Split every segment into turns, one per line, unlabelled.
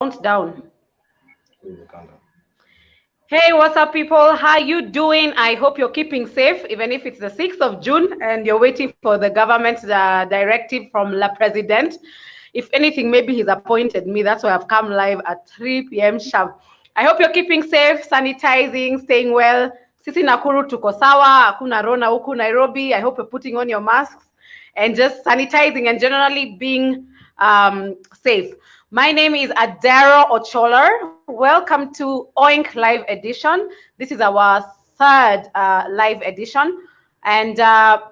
Countdown. Hey, what's up, people? How you doing? I hope you're keeping safe, even if it's the 6th of June and you're waiting for the government directive from La President. If anything, maybe he's appointed me. That's why I've come live at 3 p.m. sharp. I hope you're keeping safe, sanitizing, staying well. Sisi Nakuru tuko sawa, hakuna rona huku Nairobi. I hope you're putting on your masks and just sanitizing and generally being safe. My name is Adero Ocholler. Welcome to L.in.K Live Edition. This is our third live edition. And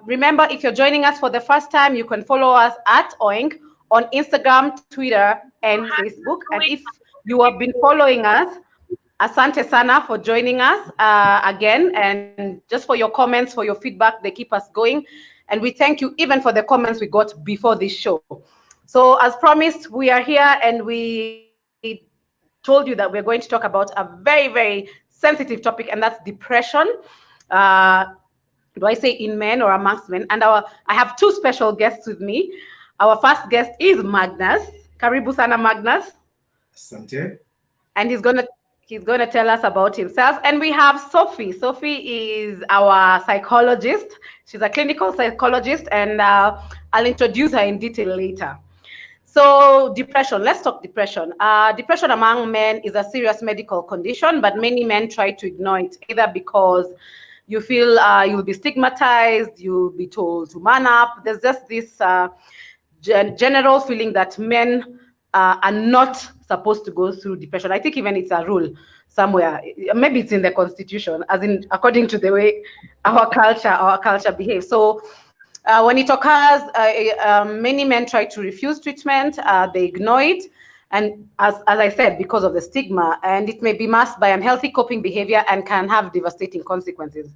remember, if you're joining us for the first time, you can follow us at L.in.K on Instagram, Twitter, and Facebook. And if you have been following us, asante sana for joining us again, and just for your comments, for your feedback, they keep us going. And we thank you even for the comments we got before this show. So as promised, we are here and we told you that we're going to talk about a very, very sensitive topic, and that's depression. Do I say in men or amongst men? And I have two special guests with me. Our first guest is Magnus. Karibu sana, Magnus.
Asante.
And he's gonna tell us about himself. And we have Sophie. Sophie is our psychologist. She's a clinical psychologist, and I'll introduce her in detail later. So depression, let's talk depression. Depression among men is a serious medical condition, but many men try to ignore it, either because you feel you'll be stigmatized, you'll be told to man up. There's just this general feeling that men are not supposed to go through depression. I think even it's a rule somewhere. Maybe it's in the constitution, as in according to the way our culture behaves. So when it occurs, many men try to refuse treatment, they ignore it, and as I said, because of the stigma, and it may be masked by unhealthy coping behavior and can have devastating consequences.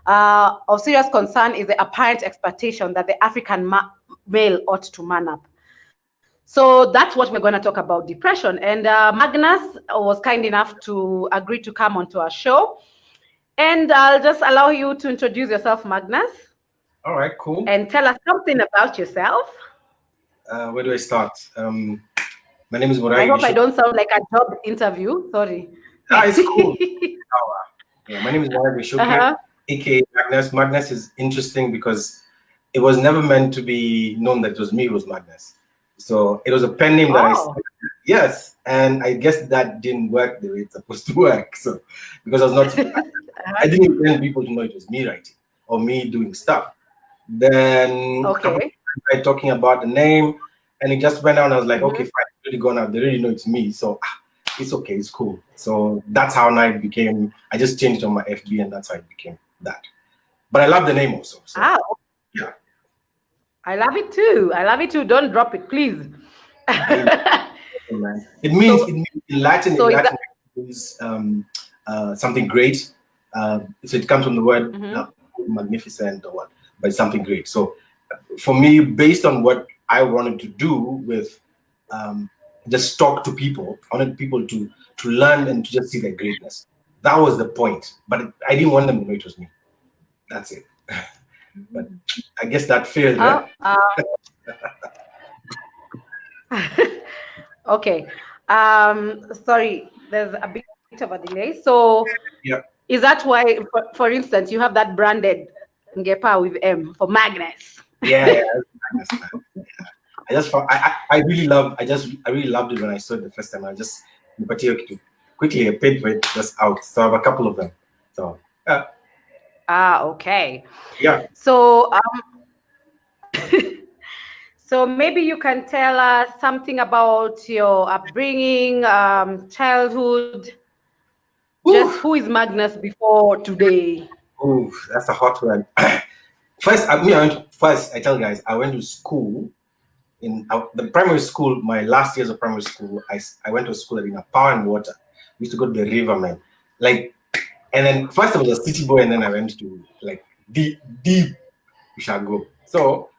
Of serious concern is the apparent expectation that the African male ought to man up. So that's what we're going to talk about, depression. And Magnus was kind enough to agree to come onto our show. And I'll just allow you to introduce yourself, Magnus.
All right, cool.
And tell us something about yourself.
Where do I start? My name is Muriuki.
I hope I don't sound like a job interview. Sorry.
It's cool. Yeah, my name is Muriuki, aka Magnus. Magnus is interesting because it was never meant to be known that it was me who was Magnus. So it was a pen name that I started. Yes, and I guess that didn't work the way it's supposed to work. So because I was not, I didn't intend people to know it was me writing or me doing stuff. Then I started talking about the name, and it just went out. And I was like, okay, fine, it's really gone out. They really know it's me, so it's okay, it's cool. So that's how now it became. I just changed on my FB, and that's how it became that. But I love the name also. So, yeah.
I love it too. I love it too. Don't drop it, please.
It means in Latin. So it means something great. So it comes from the word magnificent or what, but it's something great. So for me, based on what I wanted to do with just talk to people, I wanted people to learn and to just see their greatness. That was the point. But I didn't want them to know it was me. That's it. But I guess that failed.
Okay. Sorry, there's a bit of a delay. So is that why, for instance, you have that branded Ngepa with M for Magnus?
Yeah, Magnus, man. I really loved it when I saw it the first time. I just quickly I paid for it just out. So I have a couple of them. So
okay.
Yeah.
So so maybe you can tell us something about your upbringing, childhood. Just who is Magnus before today?
Oh, that's a hot one. First, I tell you guys, I went to school in the primary school. My last years of primary school, I went to school in a power and water. We used to go to the river, man. And then first I was a city boy, and then I went to deep. We shall go. So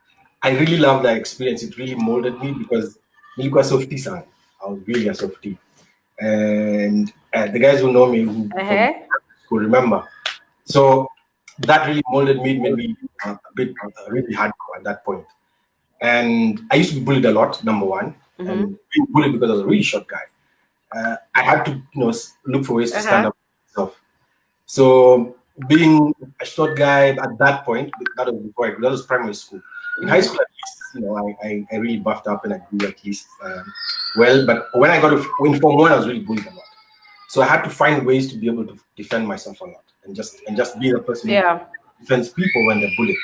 I really loved that experience. It really molded me because nilikuwa Sophie san. I was really a Sophie, and the guys who know me who remember. So that really molded me, made me a bit really hardcore at that point. And I used to be bullied a lot. Number one, and being bullied because I was a really short guy. I had to, look for ways to stand up for myself. So being a short guy at that point, that was primary school. In high school, at least, I really buffed up and I grew at least well. But when I got in Form 1, I was really bullied a lot. So I had to find ways to be able to defend myself a lot and just be the person who defends people when they're bullied.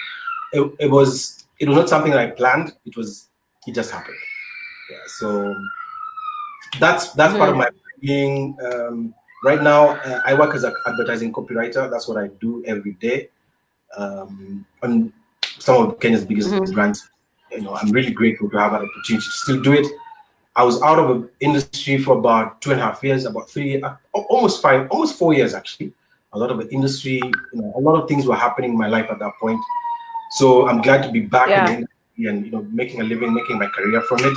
It was not something that I planned. It just happened. Yeah. So that's part of my being. Right now, I work as an advertising copywriter. That's what I do every day on some of Kenya's biggest brands. I'm really grateful to have that opportunity to still do it. I was out of the industry for about 2.5 years, about 3, almost 4 years actually. A lot of the industry, a lot of things were happening in my life at that point. So I'm glad to be back in the industry and making a living, making my career from it.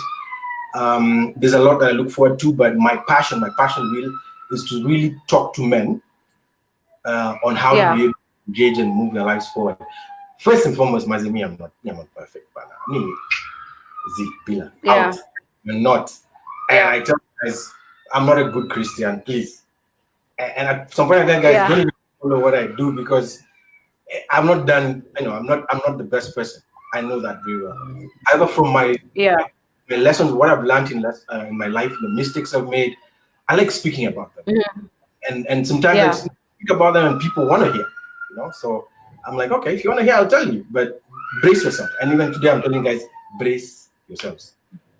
There's a lot that I look forward to, but my passion really is to really talk to men on how to be able to engage and move their lives forward. First and foremost, Mazimi, I'm not perfect, but I mean, I'm not. And I tell you guys, I'm not a good Christian, please. And at some point, guys, don't even follow what I do because I'm not done. I'm not the best person. I know that very well. Either from my lessons, what I've learned in my life, the mistakes I've made, I like speaking about them. And sometimes I speak about them and people want to hear, So I'm like, okay, if you want to hear, I'll tell you, but brace yourself. And even today, I'm telling you guys, brace yourselves.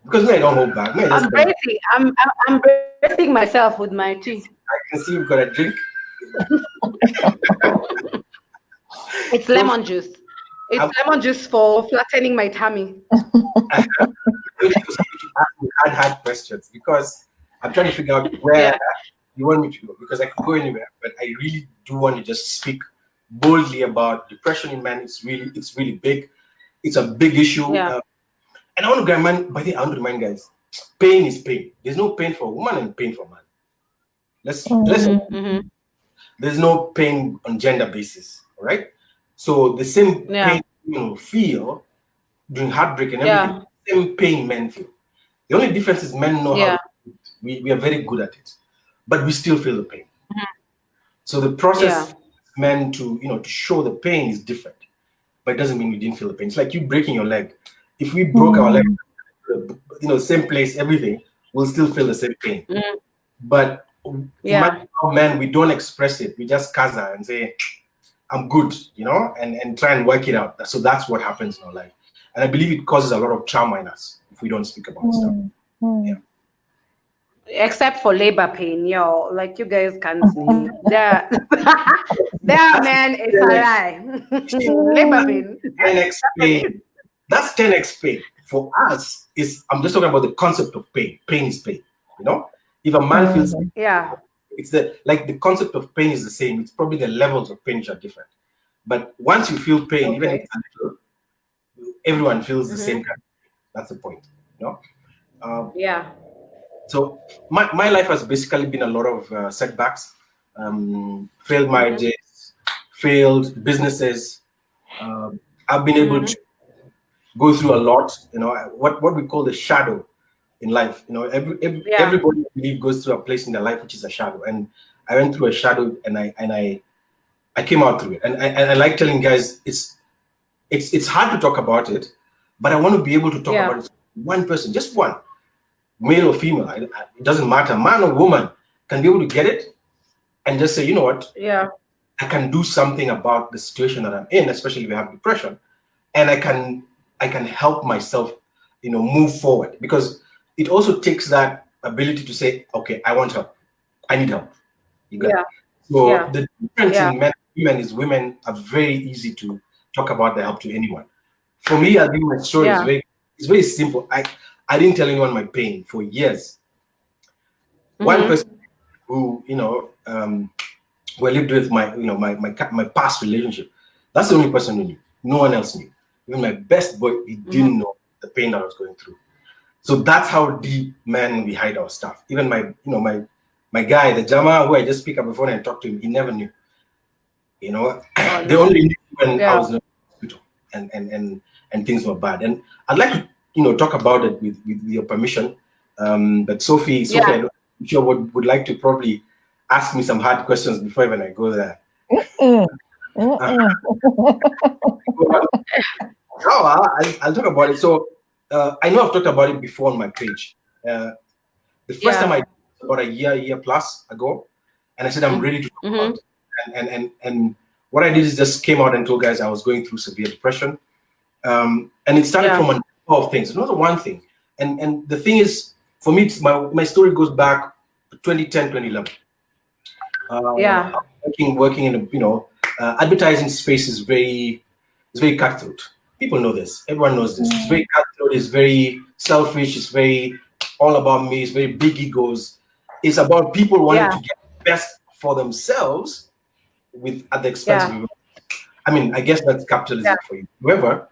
Because I don't hold back.
I'm bracing myself with my tea.
I can see you've got a drink.
It's lemon juice. It's lemon juice for flattening my tummy.
hard questions because I'm trying to figure out where you want me to go because I could go anywhere, but I really do want to just speak boldly about depression in men. It's really big. It's a big issue. And I want to remind guys, pain is pain. There's no pain for a woman and pain for a man. There's no pain on gender basis, all right? So the same pain feel during heartbreak and everything, same pain men feel. The only difference is men know how we are very good at it, but we still feel the pain. So the process men to show the pain is different, but it doesn't mean we didn't feel the pain. It's like you breaking your leg. If we broke our leg, same place, everything, we'll still feel the same pain. But men, we don't express it. We just kaza and say, I'm good, and try and work it out. So that's what happens in our life. And I believe it causes a lot of trauma in us if we don't speak about stuff.
Except for labor pain, like you guys can't see. There, man, it's a lie. Labor pain.
10x pain. That's 10x pain. For us, I'm just talking about the concept of pain. Pain is pain. If a man feels it's the concept of pain is the same. It's probably the levels of pain which are different. But once you feel pain, even if it's a little, everyone feels the same kind of pain. That's the point. So my life has basically been a lot of setbacks, failed marriages, failed businesses. I've been able to go through a lot. What we call the shadow in life. Everybody I believe goes through a place in their life which is a shadow, and I went through a shadow, and I came out through it. And I like telling guys it's hard to talk about it, but I want to be able to talk about it. One person, just one, male or female, it doesn't matter, man or woman, can be able to get it and just say, you know what? I can do something about the situation that I'm in, especially if I have depression, and I can help myself, move forward, because it also takes that ability to say, okay, I want help. I need help. So the difference in men and women is women are very easy to talk about their help to anyone. For me, I'll give you my story. It's very simple. I didn't tell anyone my pain for years. One person who, who I lived with my past relationship, that's the only person who knew. No one else knew. Even my best boy, he didn't know the pain that I was going through. So that's how deep, man, we hide our stuff. Even my guy, the Jama, who I just pick up the phone and talk to him, he never knew. They only knew when I was in the hospital and things were bad. And I'd like to, talk about it with your permission. But Sophie, sure would like to probably ask me some hard questions before when I go there. I'll talk about it. So I know I've talked about it before on my page. The first time I did it about a year plus ago, and I said I'm ready to talk about it. And what I did is just came out and told guys I was going through severe depression. And it started from a number of things. It's not one thing. And the thing is, for me, my story goes back to 2010, 2011. Working in advertising space is very cutthroat. People know this. Everyone knows this. It's very cutthroat. It's very selfish. It's very all about me. It's very big egos. It's about people wanting to get the best for themselves at the expense of everyone. I mean, I guess that's capitalism for you. However,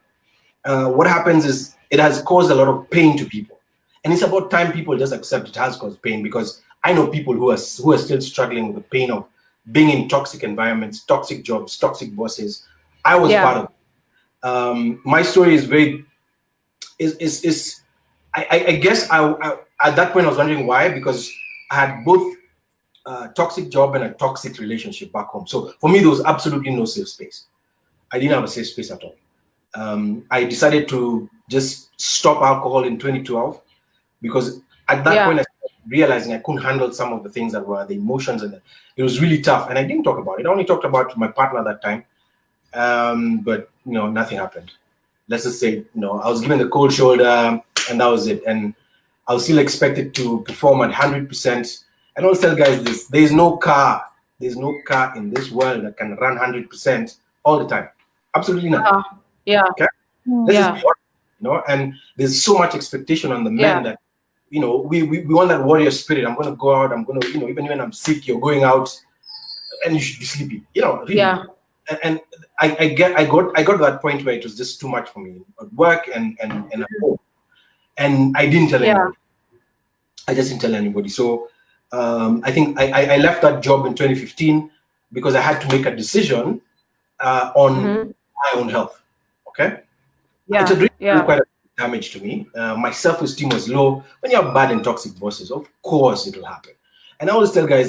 what happens is it has caused a lot of pain to people, and it's about time people just accept it has caused pain, because I know people who are still struggling with the pain of being in toxic environments, toxic jobs, toxic bosses. I was part of it. My story is I guess I at that point I was wondering why, because I had both a toxic job and a toxic relationship back home. So for me, there was absolutely no safe space. I didn't have a safe space at all. I decided to just stop alcohol in 2012 because at that point I started realizing I couldn't handle some of the things that were the emotions, and it was really tough. And I didn't talk about it. I only talked about it to my partner at that time. But nothing happened. Let's just say, I was given the cold shoulder, and that was it. And I was still expected to perform at 100%. I always tell guys this: there's no car in this world that can run 100% all the time. Absolutely not. Okay. This is beyond, and there's so much expectation on the men that, we want that warrior spirit. I'm going to go out. I'm going to, even when I'm sick, you're going out, and you should be sleepy. Really. And I got to that point where it was just too much for me at work and at home, and I didn't tell anybody. I just didn't tell anybody. So I think I left that job in 2015 because I had to make a decision on my own health. Okay. It had really quite a damage to me. My self-esteem was low. When you have bad and toxic bosses, of course it'll happen. And I always tell guys,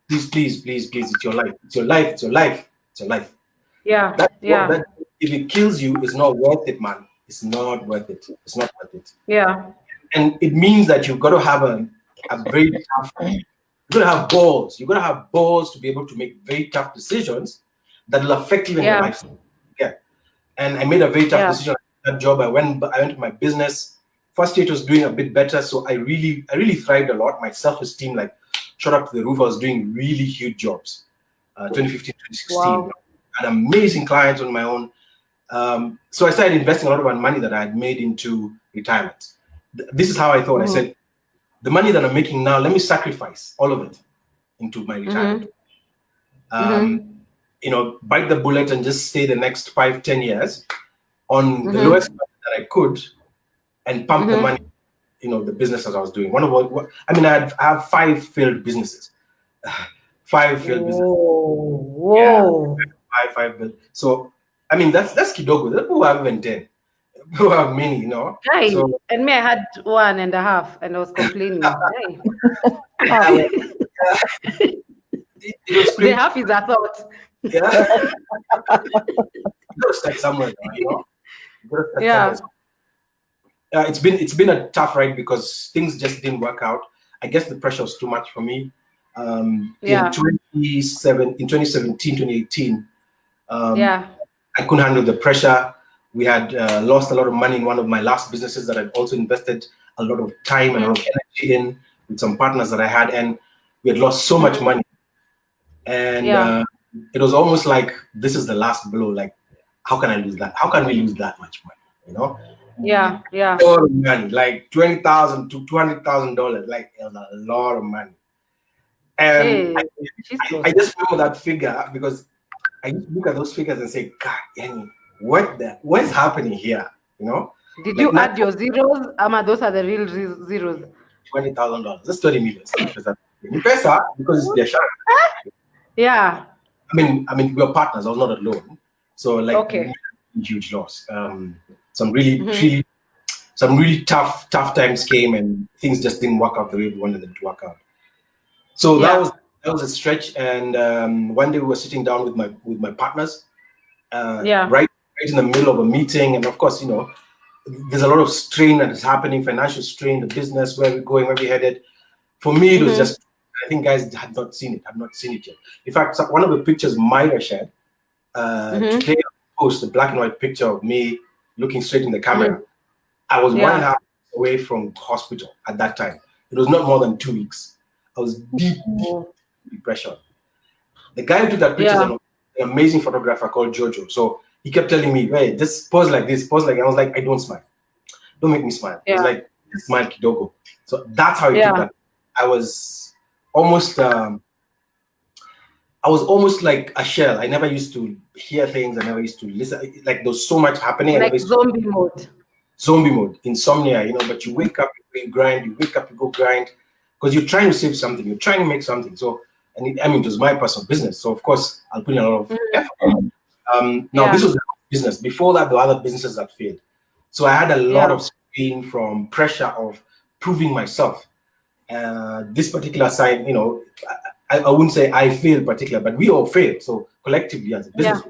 please, it's your life. It's your life. It's your life. It's your life. That, if it kills you, it's not worth it, man. It's not worth it. It's not worth it. And it means that you've got to have a very tough. You've got to have balls. You've got to have balls to be able to make very tough decisions that will affect you in your life. And I made a very tough decision. That job, I went to my business. First year it was doing a bit better, so I really thrived a lot. My self-esteem shot up to the roof. I was doing really huge jobs. 2015, 2016. Wow. I had amazing clients on my own. So I started investing a lot of my money that I had made into retirement. This is how I thought. I said, the money that I'm making now, let me sacrifice all of it into my retirement. Bite the bullet and just stay the next 5-10 years on the lowest money that I could, and pump the money, the business that I was doing. I have 5 failed businesses. 5 failed businesses.
Whoa.
Yeah, 5 failed. So, that's kidogo. There are people who have even 10. Who have many,
Hey, so, and me, I had 1.5, and I was complaining.
It was
the half is a thought.
You gotta start somewhere, It's been a tough ride because things just didn't work out. I guess the pressure was too much for me. In 2017, 2018, I couldn't handle the pressure. We had lost a lot of money in one of my last businesses that I'd also invested a lot of time and a lot of energy in with some partners that I had, and we had lost so much money. And it was almost like this is the last blow. Like, how can I lose that? How can we lose that much money? A lot of money, like $20,000 to $200,000. Like, it was a lot of money. And I just remember that figure because I look at those figures and say, God, Yanni, what's happening here?
Did you add your zeros? Those are the real zeros.
$20,000. That's 20 million. Because it's their share. We're partners. I was not alone. So huge loss. Some really tough times came, and things just didn't work out the way we wanted them to work out. So that was a stretch. And one day we were sitting down with my partners, right in the middle of a meeting, and of course, there's a lot of strain that is happening, financial strain, the business, where we're going, where we're headed. For me, it was just, I think guys had not seen it yet. In fact, one of the pictures Myra shared today, I post a black and white picture of me looking straight in the camera. I was 1.5 months away from hospital at that time. It was not more than 2 weeks. I was deep depression. The guy who took that picture is an amazing photographer called Jojo. So he kept telling me, "Hey, just pose like this, pose like." I was like, "I don't smile. Don't make me smile." He's like, "Smile, Kidogo." So that's how he took that. I was almost like a shell. I never used to hear things. I never used to listen. Like there was so much happening.
Like zombie mode.
Zombie mode, insomnia. But you wake up, you grind. You wake up, you go grind, because you're trying to save something. You're trying to make something. So, it was my personal business. So of course, I'll put in a lot of effort. Now this was the business. Before that, there were other businesses that failed. So I had a lot of strain from pressure of proving myself. This particular side, I wouldn't say I failed particularly, but we all failed. So collectively as a business,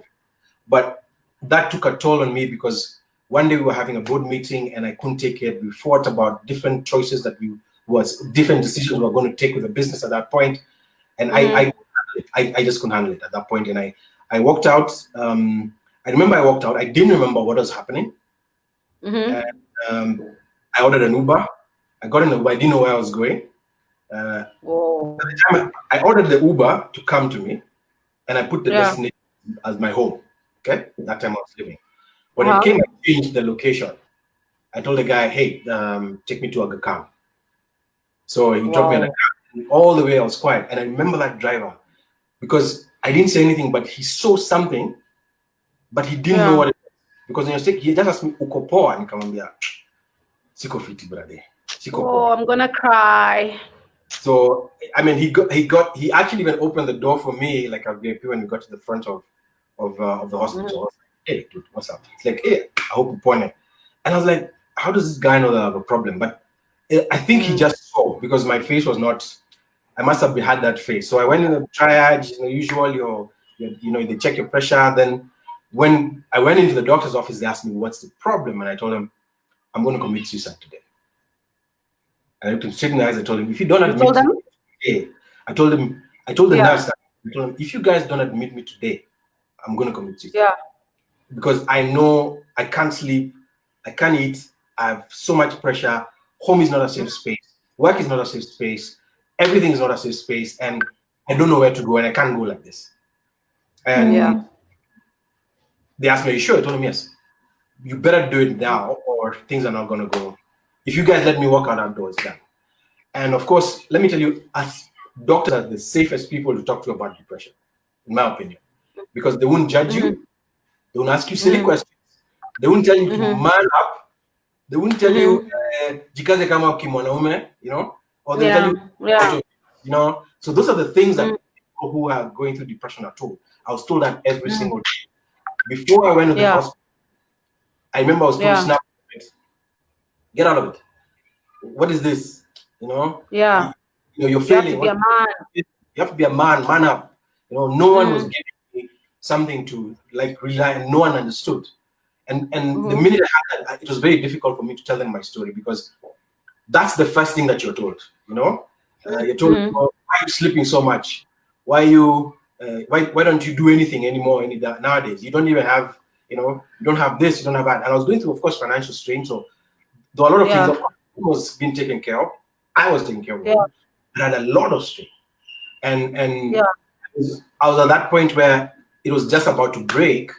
but that took a toll on me, because one day we were having a board meeting and I couldn't take it. We fought about different choices different decisions we were going to take with the business at that point. And I just couldn't handle it at that point. And I walked out. I remember I walked out. I didn't remember what was happening. And I ordered an Uber. I got an Uber. I didn't know where I was going. At the time I ordered the Uber to come to me, and I put the destination as my home. Okay, that time I was living. When it came, I changed the location. I told the guy, "Hey, take me to Aga Khan." So he took me all the way. I was quiet, and I remember that driver, because I didn't say anything, but he saw something, but he didn't know what it was. Because he just asked me, "Uko poa?" And nikamwambia, "Siko fiti brother. Siko poa."
I'm gonna cry.
So he actually even opened the door for me, like a VIP, when we got to the front of the hospital. I was like, "Hey dude, what's up?" It's like, "Hey, I hope you pone." And I was like, "How does this guy know that I have a problem?" But I think he just saw, because my face was not. I must have had that face. So I went in the triage. Usual, they check your pressure. Then when I went into the doctor's office, they asked me, "What's the problem?" And I told them, "I'm going to commit suicide today." I looked him straight in the eyes. I told him, "If you don't admit me today," I told the nurse, I told him, "If you guys don't admit me today, I'm going to commit suicide." Because I know I can't sleep, I can't eat, I have so much pressure. Home is not a safe space. Work is not a safe space. Everything is not a safe space, and I don't know where to go, and I can't go like this. And they asked me, "Are you sure?" I told them, "Yes. You better do it now, or things are not going to go. If you guys let me walk out that door, it's done." And of course, let me tell you, as doctors are the safest people to talk to about depression, in my opinion, because they won't judge you. They won't ask you silly questions. They won't tell you to man up. They won't tell you, "Jikaze kama kimwanaume," or they'll tell you, So those are the things that people who are going through depression are told. I was told that every single day. Before I went to the hospital, I remember I was told, "Snap it. Get out of it. What is this?" You're failing.
You have to be a man.
You have to be a man. Man up. No one was giving me something to rely, and no one understood. And the minute I had that, it was very difficult for me to tell them my story, because that's the first thing that you're told. You're told, "Why are you sleeping so much? Why don't you do anything anymore nowadays? You don't even have, you don't have this, you don't have that." And I was going through, of course, financial strain. So there were a lot of things. Of course, was being taken care of. I was taking care of it. I had a lot of strain. And I was at that point where it was just about to break,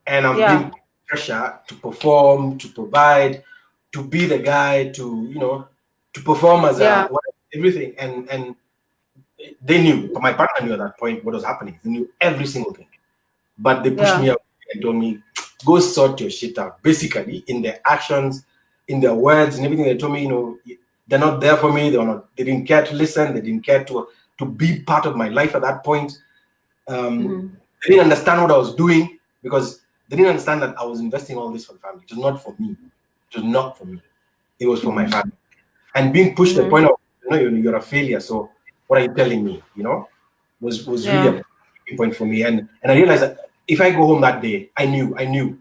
and I'm being pressure to perform, to provide, to be the guy, to perform as everything. And they knew, my partner knew at that point what was happening. They knew every single thing. But they pushed me up and told me, "Go sort your shit out." Basically, in their actions, in their words, and everything, they told me, they're not there for me. They didn't care to listen. They didn't care to be part of my life at that point. They didn't understand what I was doing, because they didn't understand that I was investing all this for the family. It was not for me. It was not for me. It was for my family. And being pushed to the point of, you're a failure. So what are you telling me? Was really a breaking point for me. And I realized that if I go home that day, I knew.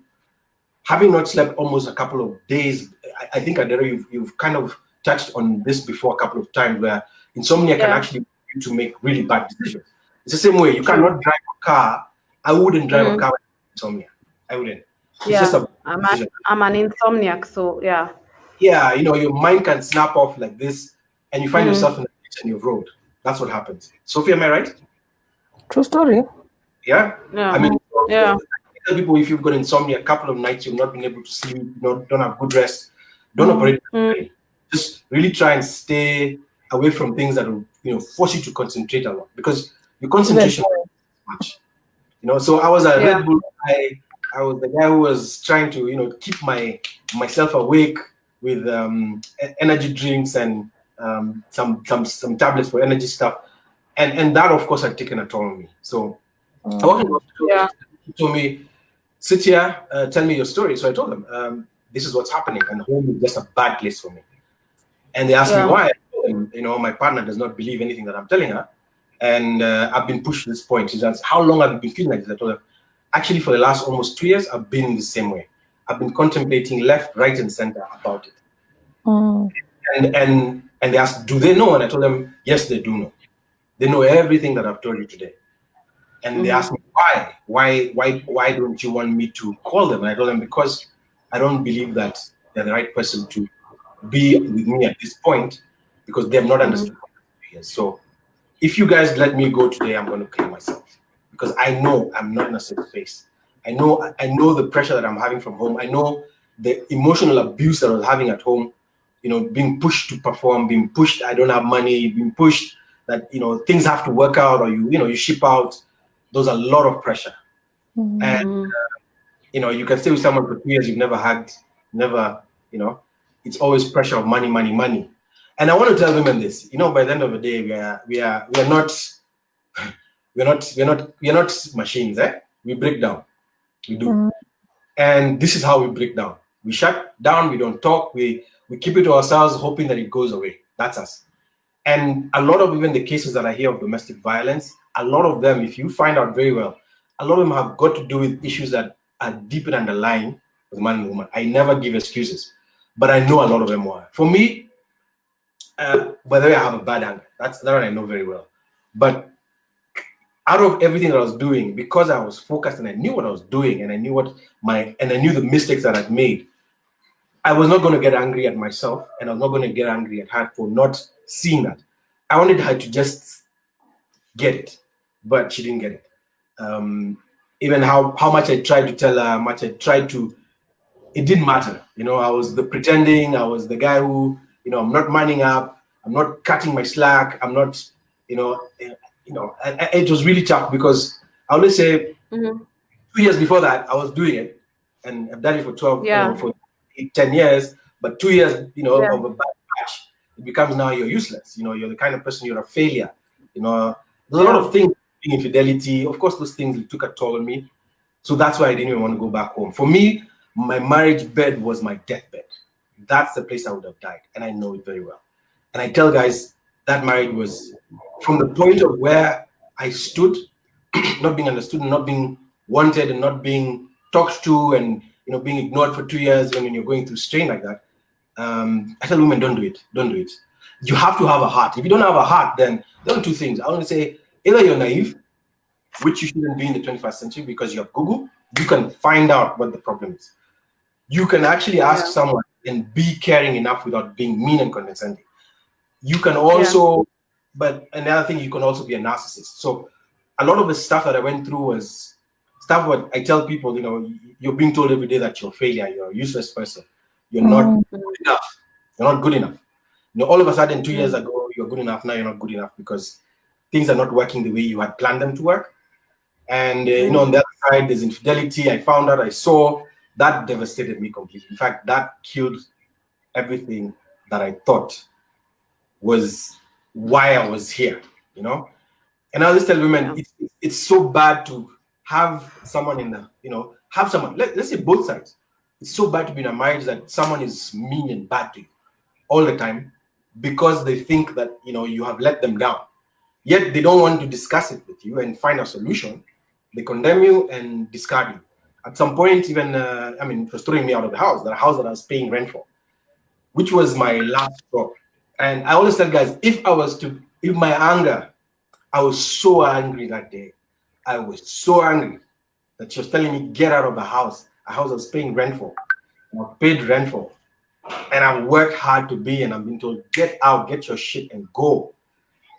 Having not slept almost a couple of days, I think, Adero, you've kind of touched on this before a couple of times, where insomnia can actually lead you to make really bad decisions. It's the same way. You cannot drive a car. I wouldn't drive a car with insomnia. I wouldn't. It's just a decision.
I'm an insomniac, so yeah.
Yeah, your mind can snap off like this, and you find yourself in the kitchen of road. That's what happens. Sophie, am I right?
True story.
Yeah. I mean,
yeah.
Tell people, if you've got insomnia, a couple of nights you've not been able to sleep, don't have good rest, don't operate. Just really try and stay away from things that will force you to concentrate a lot, because your concentration is much. So I was a Red Bull guy. I was the guy who was trying to keep myself awake with energy drinks and some tablets for energy stuff, and that of course had taken a toll on me. So I walked into the hospital. He told me, sit here, tell me your story. So I told them, this is what's happening, and home is just a bad place for me. And they asked me why. And, my partner does not believe anything that I'm telling her, and I've been pushed to this point. She says, how long have you been feeling like this? I told her, actually, for the last almost 2 years, I've been the same way. I've been contemplating left, right, and center about it. And they asked, do they know? And I told them, yes, they do know. They know everything that I've told you today. And they asked me, why don't you want me to call them? And I told them, because I don't believe that they're the right person to be with me at this point, because they have not understood. So if you guys let me go today, I'm going to kill myself, because I know I'm not in a safe space. I know the pressure that I'm having from home. I know the emotional abuse that I was having at home, being pushed to perform, being pushed, I don't have money, being pushed that, things have to work out, or you ship out. There's a lot of pressure. And, you can stay with someone for 2 years, you've never had, it's always pressure of money, money, money. And I want to tell women this, by the end of the day, we're not machines, eh? We break down. We do. And this is how we break down. We shut down, we don't talk, we keep it to ourselves, hoping that it goes away. That's us. And a lot of even the cases that I hear of domestic violence, a lot of them, if you find out very well, a lot of them have got to do with issues that are deeper underlying with man and woman. I never give excuses, but I know a lot of them were. For me, by the way, I have a bad anger. That one I know very well. But out of everything that I was doing, because I was focused and I knew what I was doing, and I knew the mistakes that I'd made, I was not going to get angry at myself, and I was not going to get angry at her for not seeing that. I wanted her to just get it, but she didn't get it. Even how much I tried to tell her, it didn't matter. I was the pretending, I was the guy who, I'm not manning up, I'm not cutting my slack, I'm not, it was really tough, because I always say 2 years before that, I was doing it, and I've done it for 10 years, but 2 years, of a bad patch, it becomes now you're useless. You're the kind of person, you're a failure. There's a lot of things, infidelity. Of course, those things took a toll on me. So that's why I didn't even want to go back home. For me, my marriage bed was my deathbed. That's the place I would have died, and I know it very well. And I tell guys, that marriage was from the point of where I stood, not being understood, and not being wanted, and not being talked to, and being ignored for 2 years when you're going through strain like that. I tell women, don't do it. Don't do it. You have to have a heart. If you don't have a heart, then there are two things. I want to say, either you're naive, which you shouldn't be in the 21st century, because you have Google, you can find out what the problem is. You can actually ask someone and be caring enough without being mean and condescending. You can also, but another thing, you can also be a narcissist. So a lot of the stuff that I went through was stuff what I tell people, you're being told every day that you're a failure, you're a useless person, you're not good enough, you're not good enough. All of a sudden, 2 years ago, you're good enough, now you're not good enough, because things are not working the way you had planned them to work. And, on the other side, there's infidelity. I found out, I saw, that devastated me completely. In fact, that killed everything that I thought was why I was here, And I always tell women, it's so bad to have someone have someone, let's say both sides. It's so bad to be in a marriage that someone is mean and bad to you all the time, because they think that, you have let them down. Yet they don't want to discuss it with you and find a solution. They condemn you and discard you. At some point, even, it was throwing me out of the house that I was paying rent for, which was my last straw. And I always tell guys, if my anger, I was so angry that day. I was so angry that she was telling me, get out of the house. A house I was paying rent for. I paid rent for. And I've worked hard to be, and I've been told, get out, get your shit and go.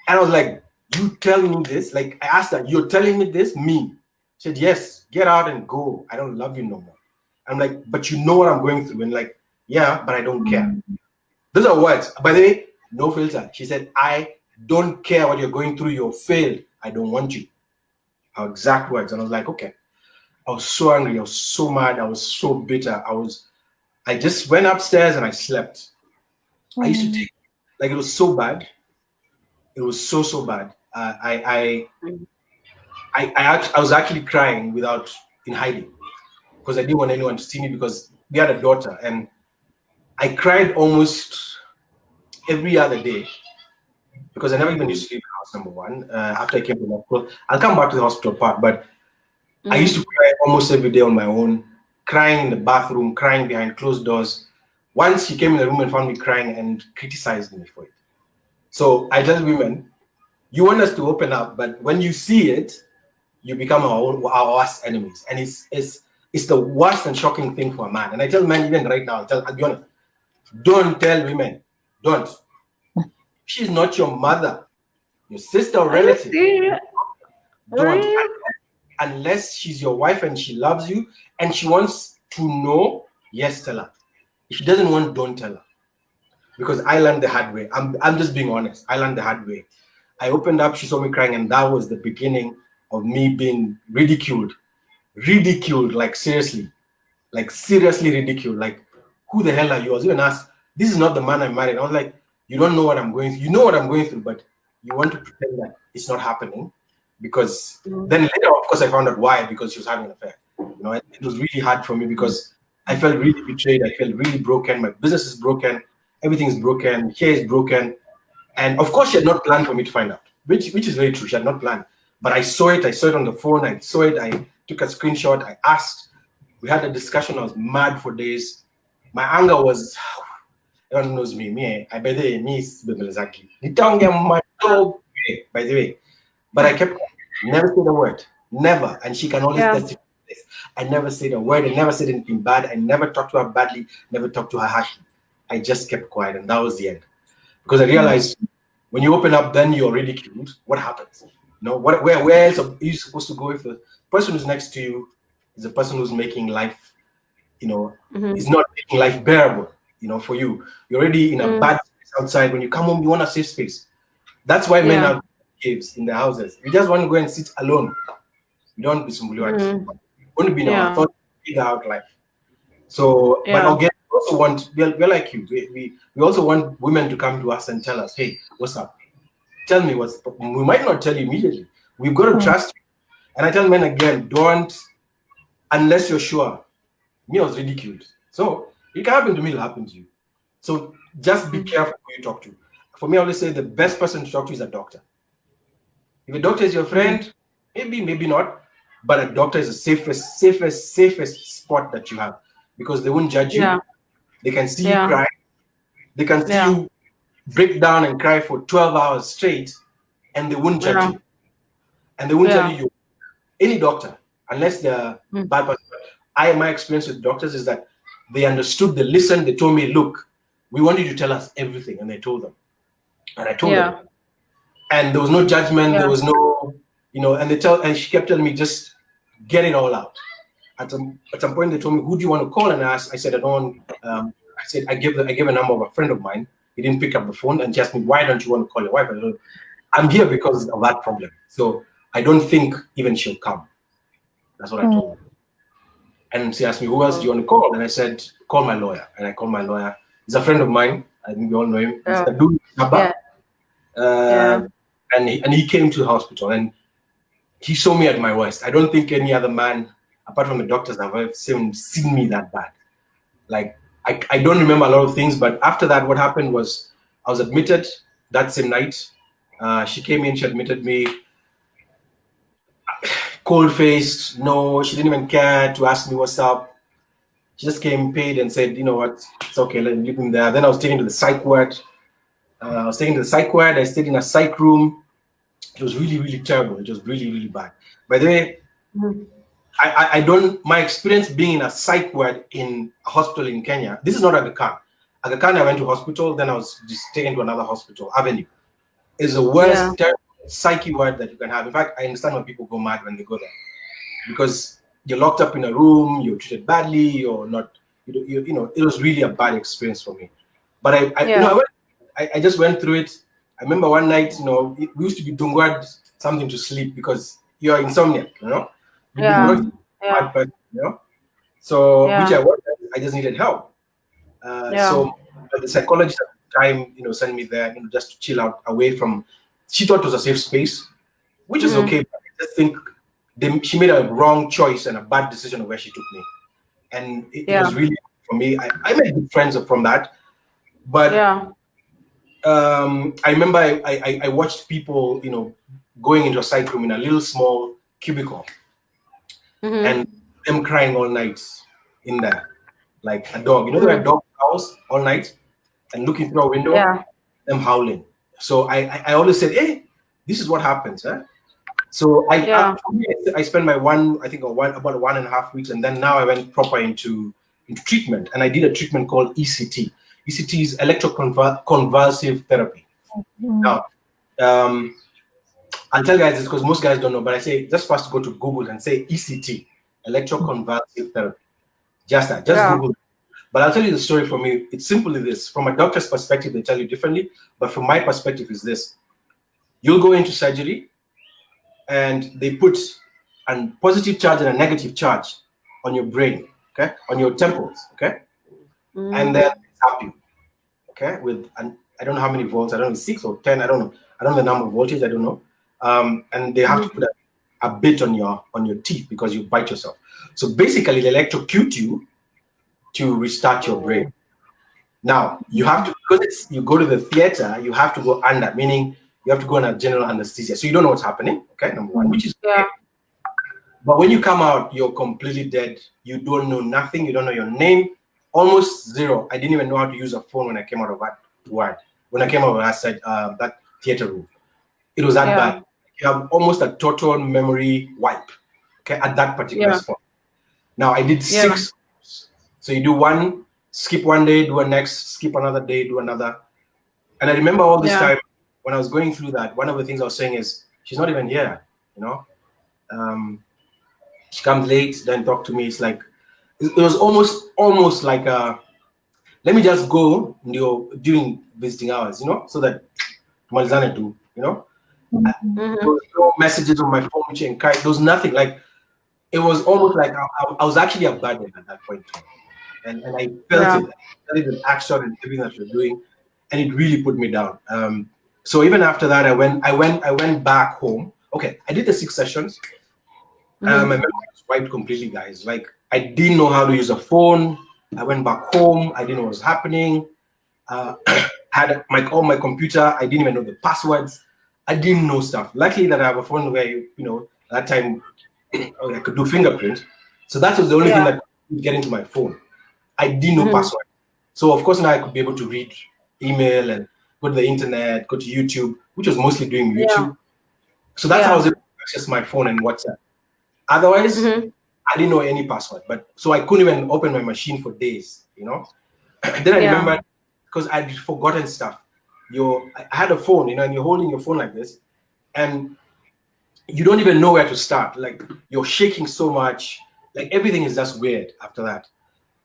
And I was like, you tell me this? Like, I asked her, you're telling me this? Me. She said, yes, get out and go. I don't love you no more. I'm like, but you know what I'm going through. And like, yeah, but I don't care. Those are words. By the way, no filter. She said, I don't care what you're going through. You're failed. I don't want you. Her exact words. And I was like, okay. I was so angry. I was so mad. I was so bitter. I just went upstairs and I slept. I used to take, like, it was so bad. It was so bad. I was actually crying in hiding because I didn't want anyone to see me because we had a daughter, and I cried almost every other day because I never even used to leave the house, number one. After I came to the hospital, I'll come back to the hospital part, but I used to cry almost every day on my own, crying in the bathroom, crying behind closed doors. Once she came in the room and found me crying and criticized me for it. So I tell women, you want us to open up, but when you see it, you become our worst enemies. And it's the worst and shocking thing for a man. And I tell men even right now, I'll be honest, don't tell women, don't. She's not your mother, your sister or relative. Don't. Unless she's your wife and she loves you and she wants to know, yes, tell her. If she doesn't want, don't tell her. Because I learned the hard way. I'm just being honest. I learned the hard way. I opened up, she saw me crying, and that was the beginning of me being ridiculed. Ridiculed, like seriously ridiculed. Like, who the hell are you? I was even asked, this is not the man I married. I was like, you don't know what I'm going through. You know what I'm going through, but you want to pretend that it's not happening. Because then later, of course, I found out why, because she was having an affair. You know, it was really hard for me because I felt really betrayed. I felt really broken. My business is broken. Everything is broken. Here is broken. And of course, she had not planned for me to find out, which is very true. She had not planned. But I saw it. I saw it on the phone. I saw it. I took a screenshot. I asked. We had a discussion. I was mad for days. My anger was, everyone knows me. I by the way, me is Bebelezaki. By the way. But I kept never said a word. Never. And she can always testify this. I never said a word. I never said anything bad. I never talked to her badly. Never talked to her harshly. I just kept quiet, and that was the end. Because I realized when you open up, then you're ridiculed. What happens? You know, where else are you supposed to go if the person who's next to you is the person who's making life, is not making life bearable, for you. You're already in a bad space outside. When you come home, you want a safe space. That's why men have caves in their houses. We just want to go and sit alone. We don't be sumbuliwat. We want to be in our thoughts, figure out life. So, but again, we also want, we're like you. We also want women to come to us and tell us, hey, what's up? Tell me what's up. We might not tell you immediately. We've got to trust you. And I tell men again, don't, unless you're sure. Me, I was ridiculed. So it can happen to me, it'll happen to you. So just be careful who you talk to. For me, I always say the best person to talk to is a doctor. If a doctor is your friend, maybe not, but a doctor is the safest spot that you have, because they won't judge you. They can see you cry. They can see you break down and cry for 12 hours straight, and they won't judge you. And they won't tell you, any doctor, unless they're bad person. My experience with doctors is that they understood, they listened, they told me, look, we want you to tell us everything. And I told them. And I told them. And there was no judgment, there was no, and she kept telling me, just get it all out. At some point, they told me, who do you want to call? And I said, I don't want, I gave a number of a friend of mine. He didn't pick up the phone and she asked me, why don't you want to call your wife? I said, I'm here because of that problem. So I don't think even she'll come. That's what I told her. And she asked me, who else do you want to call? And I said, call my lawyer. And I called my lawyer. He's a friend of mine. I think we all know him. He's Adero Ocholler. And he came to the hospital and he saw me at my worst. I don't think any other man, apart from the doctors, have ever seen me that bad. Like, I don't remember a lot of things, but after that, what happened was I was admitted that same night. She came in, she admitted me, cold-faced, no, she didn't even care to ask me what's up. She just came, paid, and said, you know what, it's okay, let me leave him there. Then I was taken to the psych ward. I stayed in a psych room. It was really, really terrible. It was really, really bad. By the way, I don't, my experience being in a psych ward in a hospital in Kenya, this is not Aga Khan. Aga Khan, I went to hospital, then I was just taken to another hospital, Avenue. It's the worst psyche ward that you can have. In fact, I understand when people go mad when they go there, because you're locked up in a room, you're treated badly, or not, you know, it was really a bad experience for me. But I just went through it. I remember one night, you know, we used to be dungwad something to sleep because you're insomniac, you know. You know. So which I just needed help. So the psychologist at the time, you know, sent me there, you know, just to chill out away from. She thought it was a safe space, which is okay. But I just think she made a wrong choice and a bad decision of where she took me, and it was really for me. I made good friends from that, but I remember I watched people, you know, going into a psych room in a little small cubicle, and them crying all night in there, like a dog. You know, there are dog house all night, and looking through a window, them howling. So I always said, hey, this is what happens, huh? So I spent my about 1.5 weeks, and then now I went proper into treatment, and I did a treatment called ECT. ECT is electroconvulsive therapy. Now, I'll tell you guys this because most guys don't know, but I say just first go to Google and say ECT, electroconvulsive therapy. Just that, Google. But I'll tell you the story for me. It's simply this. From a doctor's perspective, they tell you differently, but from my perspective is this. You'll go into surgery, and they put a positive charge and a negative charge on your brain, okay, on your temples, okay, and then tap you, okay, with I don't know how many volts, I don't know, 6 or 10, I don't know the number of voltage, I don't know, and they have to put a bit on your teeth because you bite yourself. So basically, they electrocute you to restart your brain. Now you have to, because you go to the theater, you have to go under, meaning you have to go under general anesthesia, so you don't know what's happening. Okay, number one, which is okay. But when you come out, you're completely dead. You don't know nothing. You don't know your name. Almost zero. I didn't even know how to use a phone when I came out of that ward. When I came out of that theater room, it was that bad. You have almost a total memory wipe. Okay, at that particular spot. Now I did 6. So you do one, skip one day, do a next, skip another day, do another. And I remember all this time when I was going through that, one of the things I was saying is, she's not even here, you know. She comes late, then talk to me. It's like, it was almost like let me just go during visiting hours, you know, so that Malzana do, you know. There was no messages on my phone which encouraged. There was nothing. Like, it was almost like I was actually a burden at that point. And I felt it. I felt it in action and everything that you're doing, and it really put me down. So even after that, I went back home. Okay, I did the 6 sessions. My memory was wiped completely, guys. Like, I didn't know how to use a phone. I went back home. I didn't know what was happening. Had my computer. I didn't even know the passwords. I didn't know stuff. Luckily that I have a phone where, you know, that time I could do fingerprint. So that was the only thing that could get into my phone. I didn't know password. So of course now I could be able to read email and go to the internet, go to YouTube, which was mostly doing YouTube. So that's how I was able to access my phone and WhatsApp. Otherwise, I didn't know any password. But so I couldn't even open my machine for days, you know. Then I remembered, because I'd forgotten stuff. I had a phone, you know, and you're holding your phone like this, and you don't even know where to start. Like, you're shaking so much, like everything is just weird after that.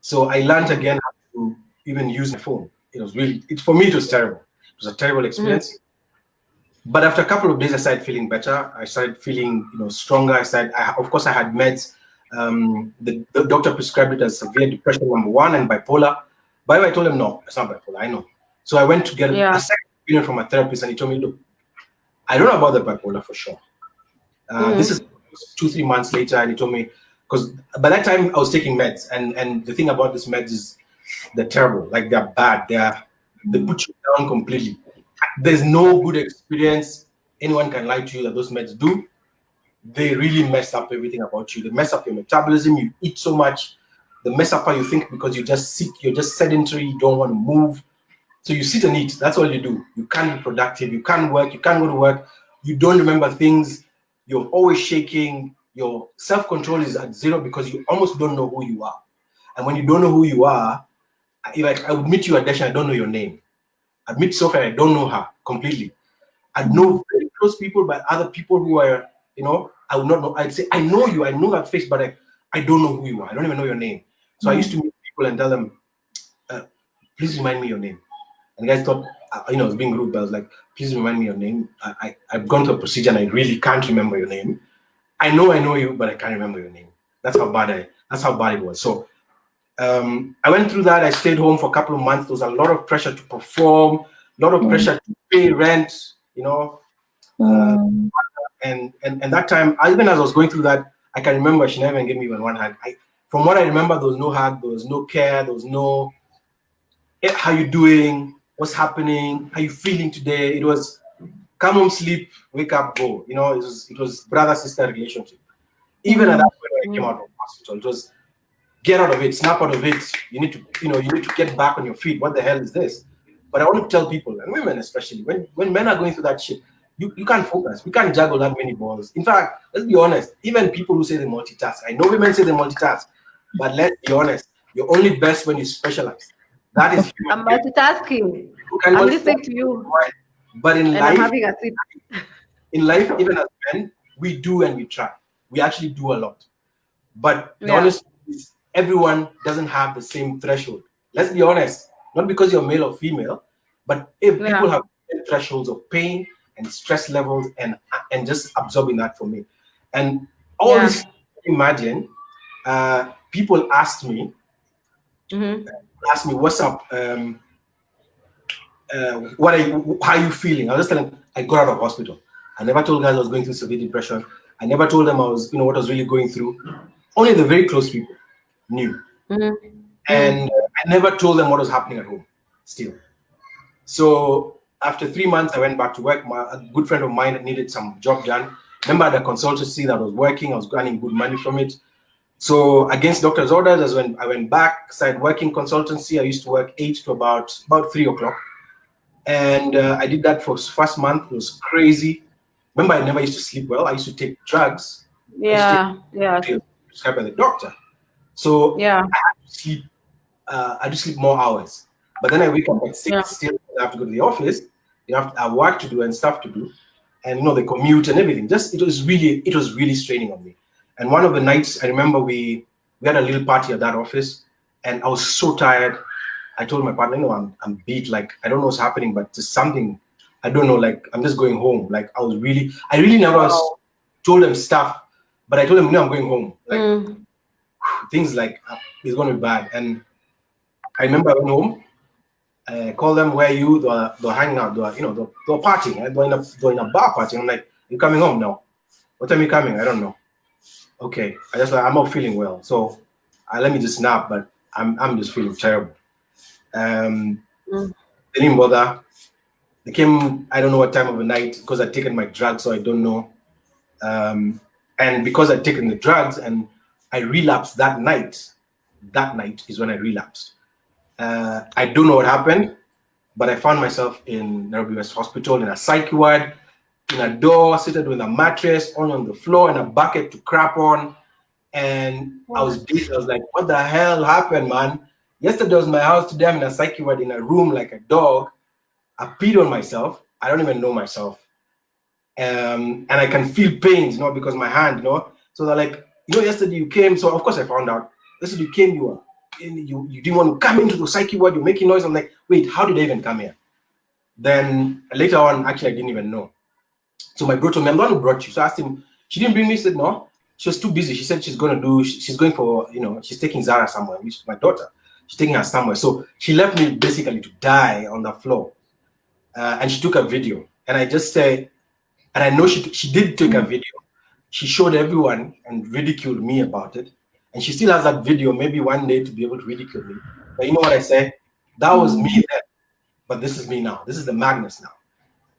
So I learned again how to even use my phone. It was really, for me, it was terrible. It was a terrible experience. But after a couple of days, I started feeling better. I started feeling, you know, stronger. Of course, I had meds. The doctor prescribed it as severe depression #1 and bipolar. By the way, I told him, no, it's not bipolar, I know. So I went to get a second opinion from a therapist, and he told me, look, I don't know about the bipolar for sure. This is 2-3 months later, and he told me, because by that time I was taking meds, and the thing about these meds is they're terrible. Like, they're bad. They put you down completely. there's no good experience anyone can lie to you that those meds do. They really mess up everything about you. They mess up your metabolism. You eat so much. They mess up how you think because you're just sick. You're just sedentary. You don't want to move. So you sit and eat. That's all you do. You can't be productive. You can't work. You can't go to work. You don't remember things. You're always shaking. Your self-control is at zero because you almost don't know who you are. And when you don't know who you are, I would meet you at Desha, I don't know your name. I'd meet Sophie, I don't know her completely. I'd know very close people, but other people who are, I would not know. I'd say, I know you, I know that face, but I don't know who you are. I don't even know your name. So I used to meet people and tell them, please remind me your name. And the guys thought, I was being rude, but I was like, please remind me your name. I've gone through a procedure and I really can't remember your name. I know you, but I can't remember your name. That's how bad it was. So I went through that. I stayed home for a couple of months. There was a lot of pressure to perform, a lot of pressure to pay rent, and that time, even as I was going through that, I can remember she never even gave me even one hug. From what I remember, there was no hug, there was no care, there was no, how you doing, what's happening, how you feeling today. It was come home, sleep, wake up, go. It was brother-sister relationship. Even at that point when I came out of hospital, it was get out of it, snap out of it. You need to get back on your feet. What the hell is this? But I want to tell people, and women especially, when men are going through that shit, you can't focus. We can't juggle that many balls. In fact, let's be honest, even people who say they multitask, I know women say they multitask, but let's be honest, you're only best when you specialize. That is human.
I'm multitasking. I'm listening to you.
But in life,
I'm having a sip.
In life, even as men, we do and we try. We actually do a lot. But the honest truth is, everyone doesn't have the same threshold. Let's be honest. Not because you're male or female, but if people have thresholds of pain and stress levels and just absorbing that for me. And all this, imagine, people asked me, what's up? How are you feeling? I was just telling them, I got out of hospital. I never told guys I was going through severe depression. I never told them I was, what I was really going through. Only the very close people knew. And I never told them what was happening at home still. So after 3 months, I went back to work. A good friend of mine needed some job done. Remember the consultancy that I was working, I was earning good money from it. So against doctor's orders, I went back, started working consultancy. I used to work 8 to about 3 o'clock. And I did that for the first month. It was crazy. Remember, I never used to sleep well. I used to take drugs. Prescribed by the doctor. So I had to sleep. I had to sleep more hours. But then I wake up at 6. Still, I have to go to the office. I have work to do and stuff to do, and the commute and everything. It was really straining on me. And one of the nights, I remember we had a little party at that office, and I was so tired. I told my partner, I'm beat. Like, I don't know what's happening, but just something, I don't know, like, I'm just going home. Like, I really never told them stuff, but I told them, I'm going home. Like, things like, it's going to be bad. And I remember I went home, called them, where are you? They're hanging out, they're partying. They're in a bar party. I'm like, you coming home now? What time are you coming? I don't know. Okay. I'm not feeling well. So let me just nap, but I'm just feeling terrible. They didn't bother. They came, I don't know what time of the night, because I'd taken my drugs, so I don't know. And because I'd taken the drugs and I relapsed that night is when I relapsed. I don't know what happened, but I found myself in Nairobi West Hospital in a psych ward, in a door, seated with a mattress on the floor and a bucket to crap on. And I was dazed. I was like, what the hell happened, man? Yesterday was my house, today I'm in a psych ward in a room like a dog. I peed on myself. I don't even know myself. And I can feel pains, because my hand, So they're like, yesterday you came. So of course I found out. Yesterday you came, you didn't want to come into the psych ward, you're making noise. I'm like, wait, how did I even come here? Then later on, actually, I didn't even know. So my brother told me, I'm the one who brought you. So I asked him, she didn't bring me. He said, no, she was too busy. She said she's going for, she's taking Zara somewhere, which is my daughter. She's taking her somewhere. So she left me basically to die on the floor. And she took a video. And I just said, and I know she did take a video. She showed everyone and ridiculed me about it. And she still has that video, maybe one day to be able to ridicule me. But you know what I say? That was me then. But this is me now. This is the Magnus now.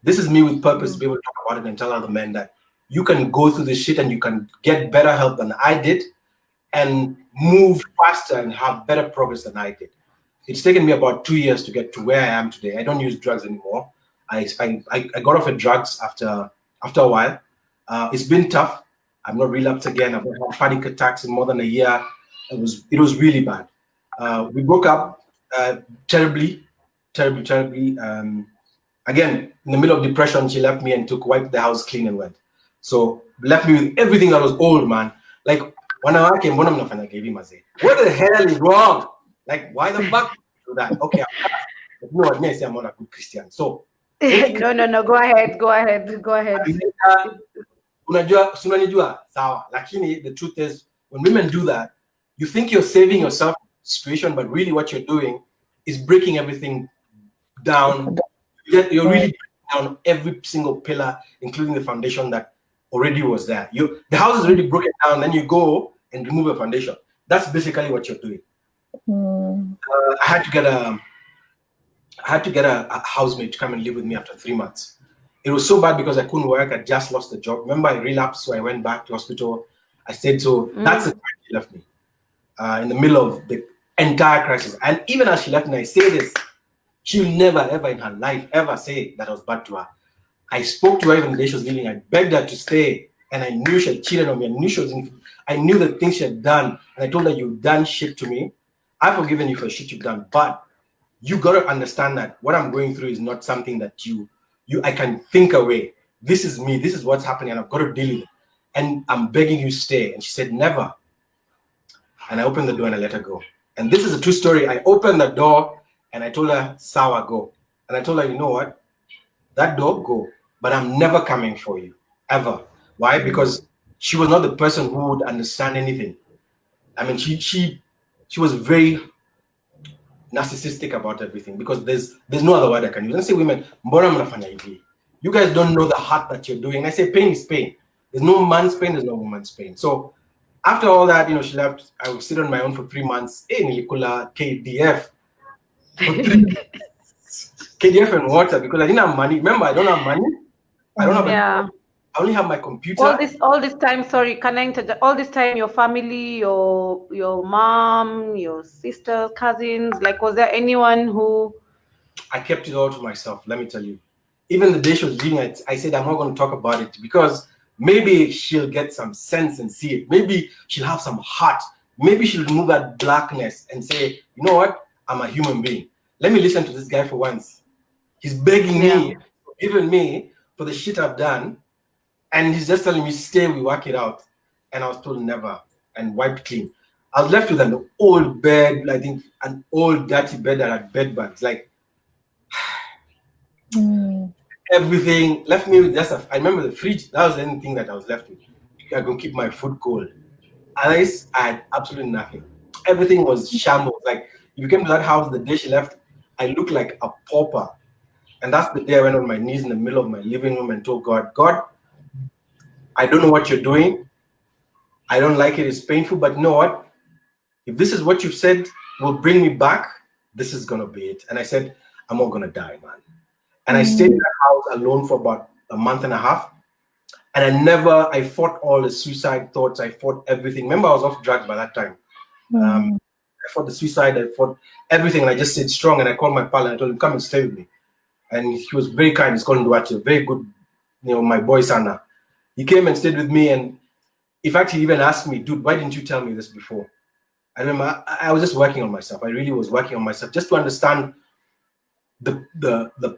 This is me with purpose to be able to talk about it and tell other men that you can go through this shit and you can get better help than I did and move faster and have better progress than I did. It's taken me about 2 years to get to where I am today. I don't use drugs anymore. I got off of drugs after a while. It's been tough. I've not relapsed again. I've had panic attacks in more than a year. It was really bad. We broke up terribly. Again, in the middle of depression, she left me and wiped the house clean and went. So left me with everything that was old, man. Like when I came, what the hell is wrong? Like, why the fuck do that? Okay, no, I may say I'm not a good Christian. So
no, go ahead.
The truth is, when women do that, you think you're saving yourself from the situation, but really what you're doing is breaking everything down. You're really breaking down every single pillar, including the foundation that already was there. The house is already broken down, then you go and remove a foundation. That's basically what you're doing. I had to get a housemate to come and live with me after 3 months. It was so bad because I couldn't work. I just lost the job. Remember, I relapsed, so I went back to hospital. I stayed. So that's the time she left me in the middle of the entire crisis. And even as she left me, I say this: she'll never, ever in her life ever say that I was bad to her. I spoke to her even the day she was leaving. I begged her to stay, and I knew she had cheated on me. I knew the things she had done, and I told her, "You've done shit to me. I've forgiven you for shit you've done, but you gotta understand that what I'm going through is not something that I can think away. This is me. This is what's happening, and I've got to deal with it. And I'm begging you stay." And she said, "Never." And I opened the door and I let her go. And this is a true story. I opened the door and I told her, "Sawa, go." And I told her, "You know what? That door, go. But I'm never coming for you, ever." Why? Because she was not the person who would understand anything. I mean, she was very narcissistic about everything, because there's no other word I can use. Let's say women, you guys don't know the heart that you're doing. And I say pain is pain. There's no man's pain, there's no woman's pain. So after all that, she left. I would sit on my own for 3 months. Nicola, KDF. KDF and water, because I didn't have money. Remember, I don't have money. I don't have I only have my computer.
All this time, sorry, can I interject? All this time, your family, your mom, your sister, cousins, like, was there anyone who?
I kept it all to myself, let me tell you. Even the day she was leaving, I said, I'm not going to talk about it, because maybe she'll get some sense and see it. Maybe she'll have some heart. Maybe she'll remove that blackness and say, "You know what? I'm a human being. Let me listen to this guy for once. He's begging me, forgiving me for the shit I've done. And he's just telling me, stay, we work it out." And I was told never, and wiped clean. I was left with an old bed, I think an old dirty bed that had bed bugs. Like, everything left me with just I remember the fridge. That was the only thing that I was left with. I could keep my food cold. Otherwise, I had absolutely nothing. Everything was shambles. Like, if you came to that house the day she left, I looked like a pauper. And that's the day I went on my knees in the middle of my living room and told God, I don't know what you're doing. I don't like it. It's painful, but you know what? If this is what you've said will bring me back, this is going to be it. And I said, I'm not going to die, man. And I stayed in that house alone for about a month and a half. And I fought all the suicide thoughts. I fought everything. Remember, I was off drugs by that time. I fought the suicide. I fought everything. And I just stayed strong. And I called my pal and I told him, come and stay with me. And he was very kind. He's called Nduache, very good, my boy Sana. He came and stayed with me, and in fact, he even asked me, "Dude, why didn't you tell me this before?" I remember I was just working on myself. I really was working on myself just to understand the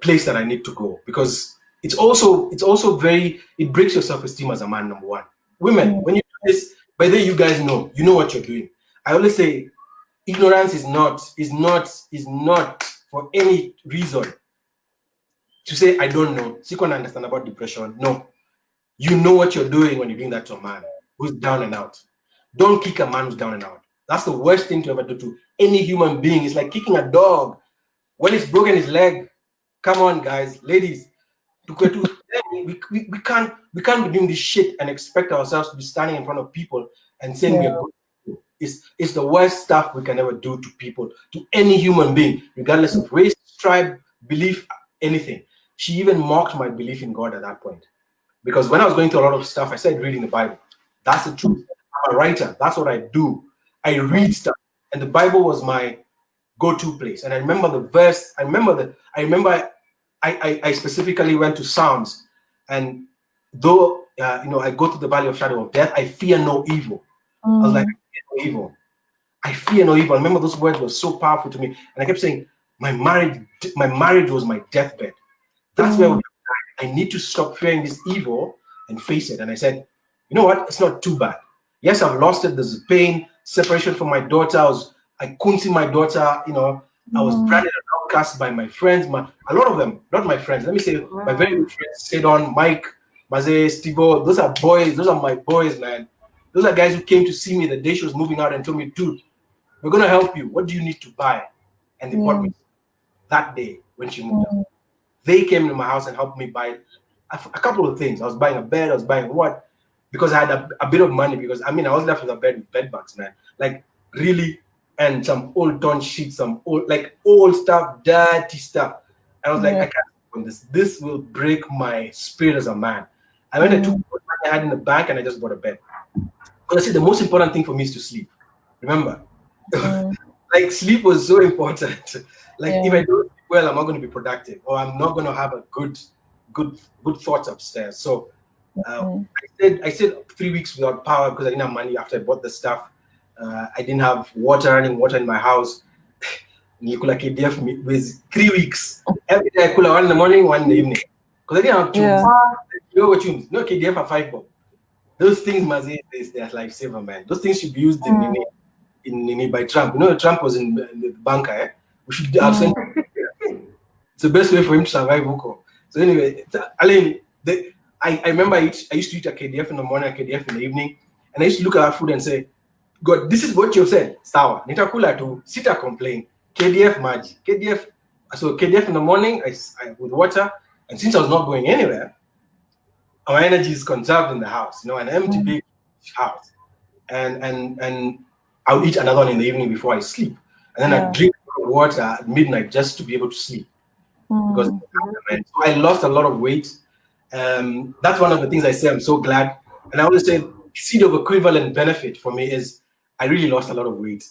place that I need to go, because it's also very, it breaks your self-esteem as a man, number one. Women, when you do this, by the way, you guys know what you're doing. I always say, ignorance is not for any reason to say I don't know. So you can understand about depression. No. You know what you're doing when you're doing that to a man who's down and out. Don't kick a man who's down and out. That's the worst thing to ever do to any human being. It's like kicking a dog when it's broken his leg. Come on, guys, ladies. We can't be doing this shit and expect ourselves to be standing in front of people and saying we are good. It's the worst stuff we can ever do to people, to any human being, regardless of race, tribe, belief, anything. She even mocked my belief in God at that point. Because when I was going through a lot of stuff, I started reading the Bible. That's the truth. I'm a writer. That's what I do. I read stuff. And the Bible was my go-to place. And I remember the verse. I specifically went to Psalms. And though, I go to the valley of shadow of death, I fear no evil. I was like, I fear no evil. I fear no evil. I remember those words were so powerful to me. And I kept saying, my marriage was my deathbed. That's where I need to stop fearing this evil and face it. And I said, you know what? It's not too bad. Yes, I've lost it. There's pain, separation from my daughter. I couldn't see my daughter. I was branded an outcast by my friends. A lot of them, not my friends. Let me say, my very good friends, Sedon, Mike, Maze, Stivo. Those are boys. Those are my boys, man. Those are guys who came to see me the day she was moving out and told me, dude, we're going to help you. What do you need to buy? And they bought me that day when she moved out. They came to my house and helped me buy a couple of things. I was buying a bed. I was buying what? Because I had a bit of money. Because I was left with a bed with bed bugs, man. Like really, and some old torn sheets, some old stuff, dirty stuff. And I was like, I can't do this. This will break my spirit as a man. I went and took what money I had in the bank and I just bought a bed. Because I said the most important thing for me is to sleep. Remember, like sleep was so important. Like if I don't sleep well, I'm not going to be productive, or I'm not going to have a good thoughts upstairs. So I stayed 3 weeks without power because I didn't have money after I bought the stuff. I didn't have running water in my house. Nikula KDF with 3 weeks. Every day I could have 1 in the morning, 1 in the evening. Because I didn't have tunes. You know what tunes? No KDF for 5 bob. Those things, they're lifesaver, man. Those things should be used in by Trump. Trump was in the bunker. Eh? We should have sent. It's the best way for him to survive. So anyway, I remember I used to eat a KDF in the morning, a KDF in the evening, and I used to look at our food and say, God, this is what you said. Sawa. Nitakula to sita complain. KDF maji. KDF. So KDF in the morning, I with water, and since I was not going anywhere, our energy is conserved in the house. An empty big house, and I would eat another one in the evening before I sleep, and then I drink water at midnight just to be able to sleep. Because so I lost a lot of weight. That's one of the things I say I'm so glad. And I always say seed of equivalent benefit for me is I really lost a lot of weight.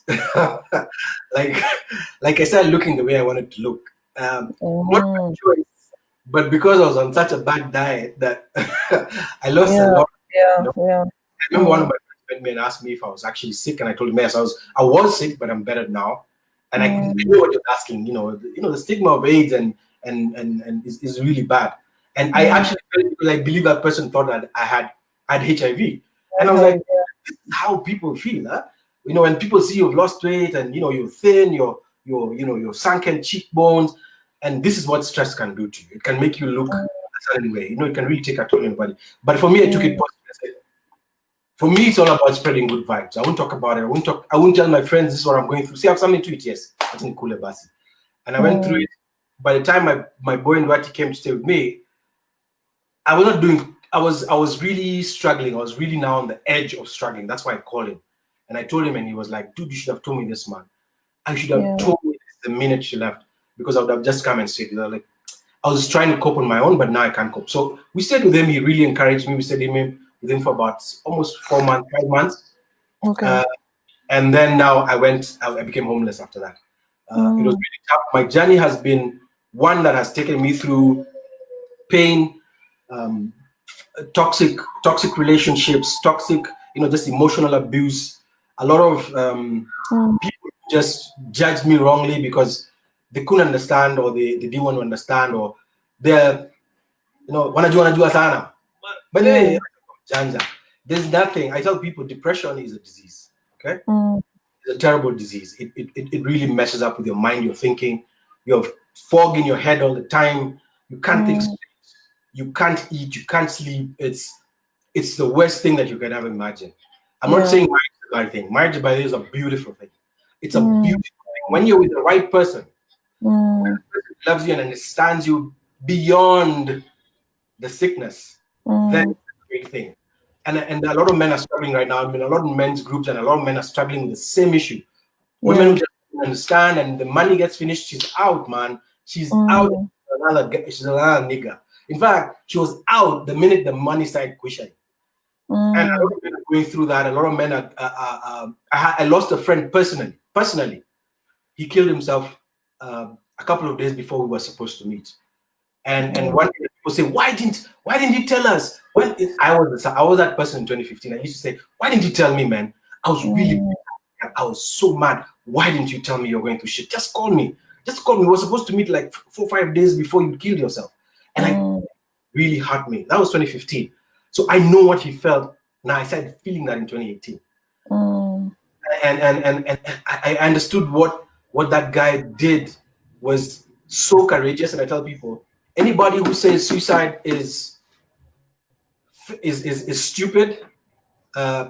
like I started looking the way I wanted to look. Not my choice, but because I was on such a bad diet that I lost a lot. I remember one of my friends met me and asked me if I was actually sick, and I told him yes, I was sick, but I'm better now. And I knew what you're asking. The stigma of AIDS and is really bad. And I actually felt because I believe that person thought that I had HIV, and I was like, this is how people feel, huh? When people see you've lost weight and you're thin, your sunken cheekbones, and this is what stress can do to you. It can make you look a certain way. It can really take a toll on your body. But for me, I took it positive. For me, it's all about spreading good vibes. I won't talk about it. I won't tell my friends this is what I'm going through. See, I have something to it. Yes, I think cool basi. And I went through it. By the time my boy Nwati came to stay with me, I was not doing. I was really struggling. I was really now on the edge of struggling. That's why I called him, and I told him, and he was like, "Dude, you should have told me this, man. I should have told me this the minute she left, because I would have just come and stayed." Like, I was trying to cope on my own, but now I can't cope. So we stayed with him. He really encouraged me. We stayed with him for about almost 4 months, 5 months. Okay. And then now I became homeless after that. It was really tough. My journey has been one that has taken me through pain, toxic relationships, just emotional abuse. A lot of people just judged me wrongly because they couldn't understand, or they didn't want to understand, or they're wanajua sana. But anyway, there's nothing. I tell people depression is a disease. Okay, it's a terrible disease. It really messes up with your mind, your thinking. You have fog in your head all the time. You can't think straight. You can't eat. You can't sleep. It's the worst thing that you can ever imagine. I'm not saying marriage is a bad thing. Marriage, by the way, is a beautiful thing. It's a beautiful thing. When you're with the right person, when the person loves you and understands you beyond the sickness, then it's a great thing. And a lot of men are struggling right now. I mean, a lot of men's groups and a lot of men are struggling with the same issue. Women who just don't understand, and the money gets finished, she's out, man. She's out. another nigger. In fact, she was out the minute the money started questioning. And a lot of men are going through that. A lot of men are. I lost a friend personally. He killed himself a couple of days before we were supposed to meet. And one day people say, why didn't you tell us? When I was that person in 2015. I used to say, why didn't you tell me, man? I was really, I was so mad. Why didn't you tell me you're going through shit? Just call me. We were supposed to meet like 4 or 5 days before you killed yourself. And it really hurt me. That was 2015. So I know what he felt. Now I started feeling that in 2018. And I understood what that guy did was so courageous. And I tell people, anybody who says suicide is stupid,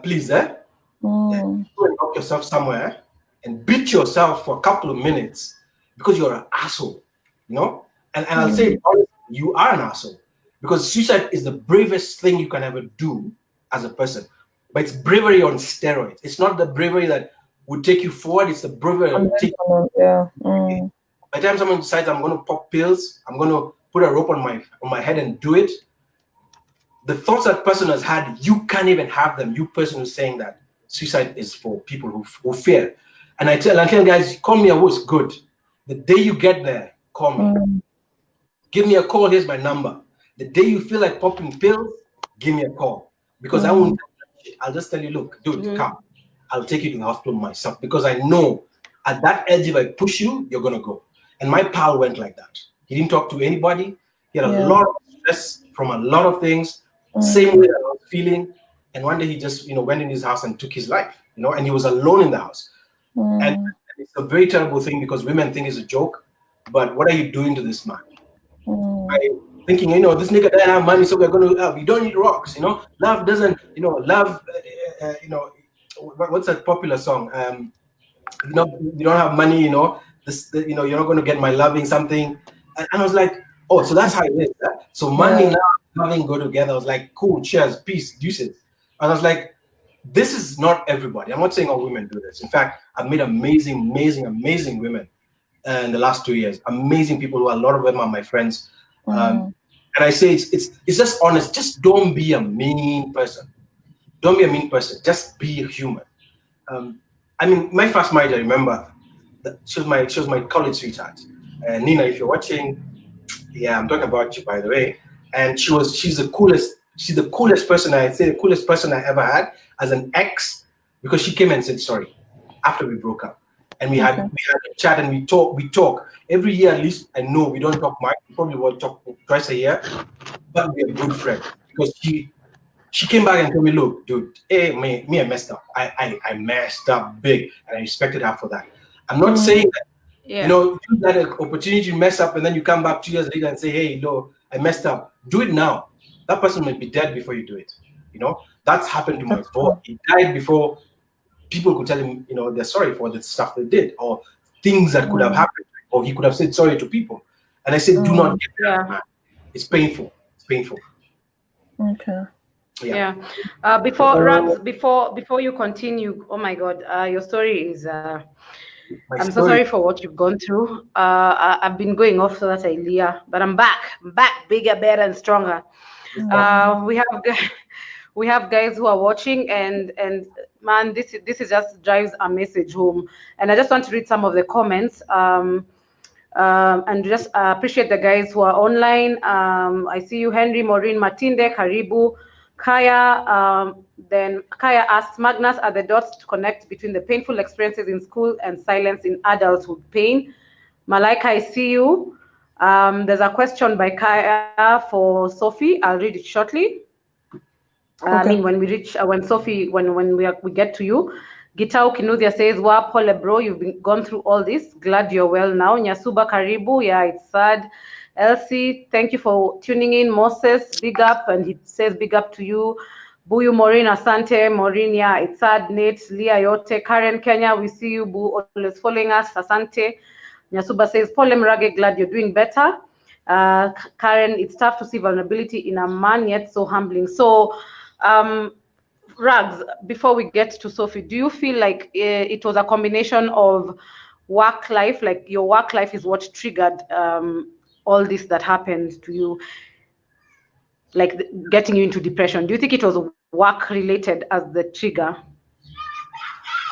please, go and lock yourself somewhere and beat yourself for a couple of minutes because you're an asshole, you know? And I'll say, you are an asshole because suicide is the bravest thing you can ever do as a person. But it's bravery on steroids. It's not the bravery that would take you forward. It's the bravery that would take you. By the time someone decides I'm going to pop pills, I'm going to put a rope on my head and do it, the thoughts that person has had, you can't even have them. You person who's saying that suicide is for people who fear. And I tell guys, call me a wuss, good. The day you get there, call me. Give me a call, here's my number. The day you feel like popping pills, give me a call. Because I won't, I'll just tell you, look, dude, come. I'll take you to the hospital myself. Because I know at that edge, if I push you, you're going to go. And my pal went like that. He didn't talk to anybody. He had a lot of stress from a lot of things. Same way that I was feeling. And one day he just, went in his house and took his life, and he was alone in the house. And it's a very terrible thing because women think it's a joke. But what are you doing to this man? Thinking, this nigga doesn't have money, so we're going to love. You don't need rocks, Love doesn't, love, what's that popular song? You don't have money, this, you're not going to get my loving something. And I was like, oh, so that's how it is. Huh? So money and loving go together. I was like, cool, cheers, peace, deuces. And I was like, this is not everybody. I'm not saying all women do this. In fact, I've met amazing women in the last 2 years. Amazing people who a lot of them are my friends. And I say it's just honest. Just don't be a mean person. Don't be a mean person. Just be a human. I mean, my first marriage, I remember, she was my college sweetheart. And Nina, if you're watching, yeah, I'm talking about you, by the way. And she's the coolest person. I'd say the coolest person I ever had as an ex, because she came and said sorry after we broke up. And we had a chat and we talk every year. At least I know we don't talk much. We probably will talk twice a year, but we're good friends because she came back and told me, look, dude, hey, me, I messed up. I messed up big, and I respected her for that. I'm not saying that, you got an opportunity to mess up and then you come back 2 years later and say, hey, no, I messed up. Do it now. That person might be dead before you do it. That's happened to my boy. He died before people could tell him, they're sorry for the stuff they did or things that could have happened, or he could have said sorry to people. And I said, do not get that, man. It's painful. It's painful.
Okay. Yeah. Before you continue, oh my God, your story is. I'm so sorry for what you've gone through. I've been going off so that I leer, but I'm back. Bigger, better, and stronger. We have guys who are watching, and man, this is just drives a message home. And I just want to read some of the comments. And just appreciate the guys who are online. I see you, Henry, Maureen, Matinde, Karibu, Kaya. Then Kaya asks, Magnus, are the dots to connect between the painful experiences in school and silence in adulthood pain? Malaika, I see you. There's a question by Kaya for Sophie. I'll read it shortly. I mean, when we get to you. Gitau Kinuthia says, wow, Pole bro, you've gone through all this. Glad you're well now. Nyasuba Karibu, yeah, it's sad. Elsie, thank you for tuning in. Moses, big up, and he says big up to you. Buyu Maureen, Asante, Maureen, yeah, it's sad. Nate, Leah Yote, Karen, Kenya, we see you. Bu always following us, Asante. Nyasuba says, Pole Mrage, glad you're doing better. Karen, it's tough to see vulnerability in a man, yet so humbling. So, Rags, before we get to Sophie, do you feel like it was a combination of work life, like your work life is what triggered all this that happened to you, like getting you into depression? Do you think it was work related as the trigger?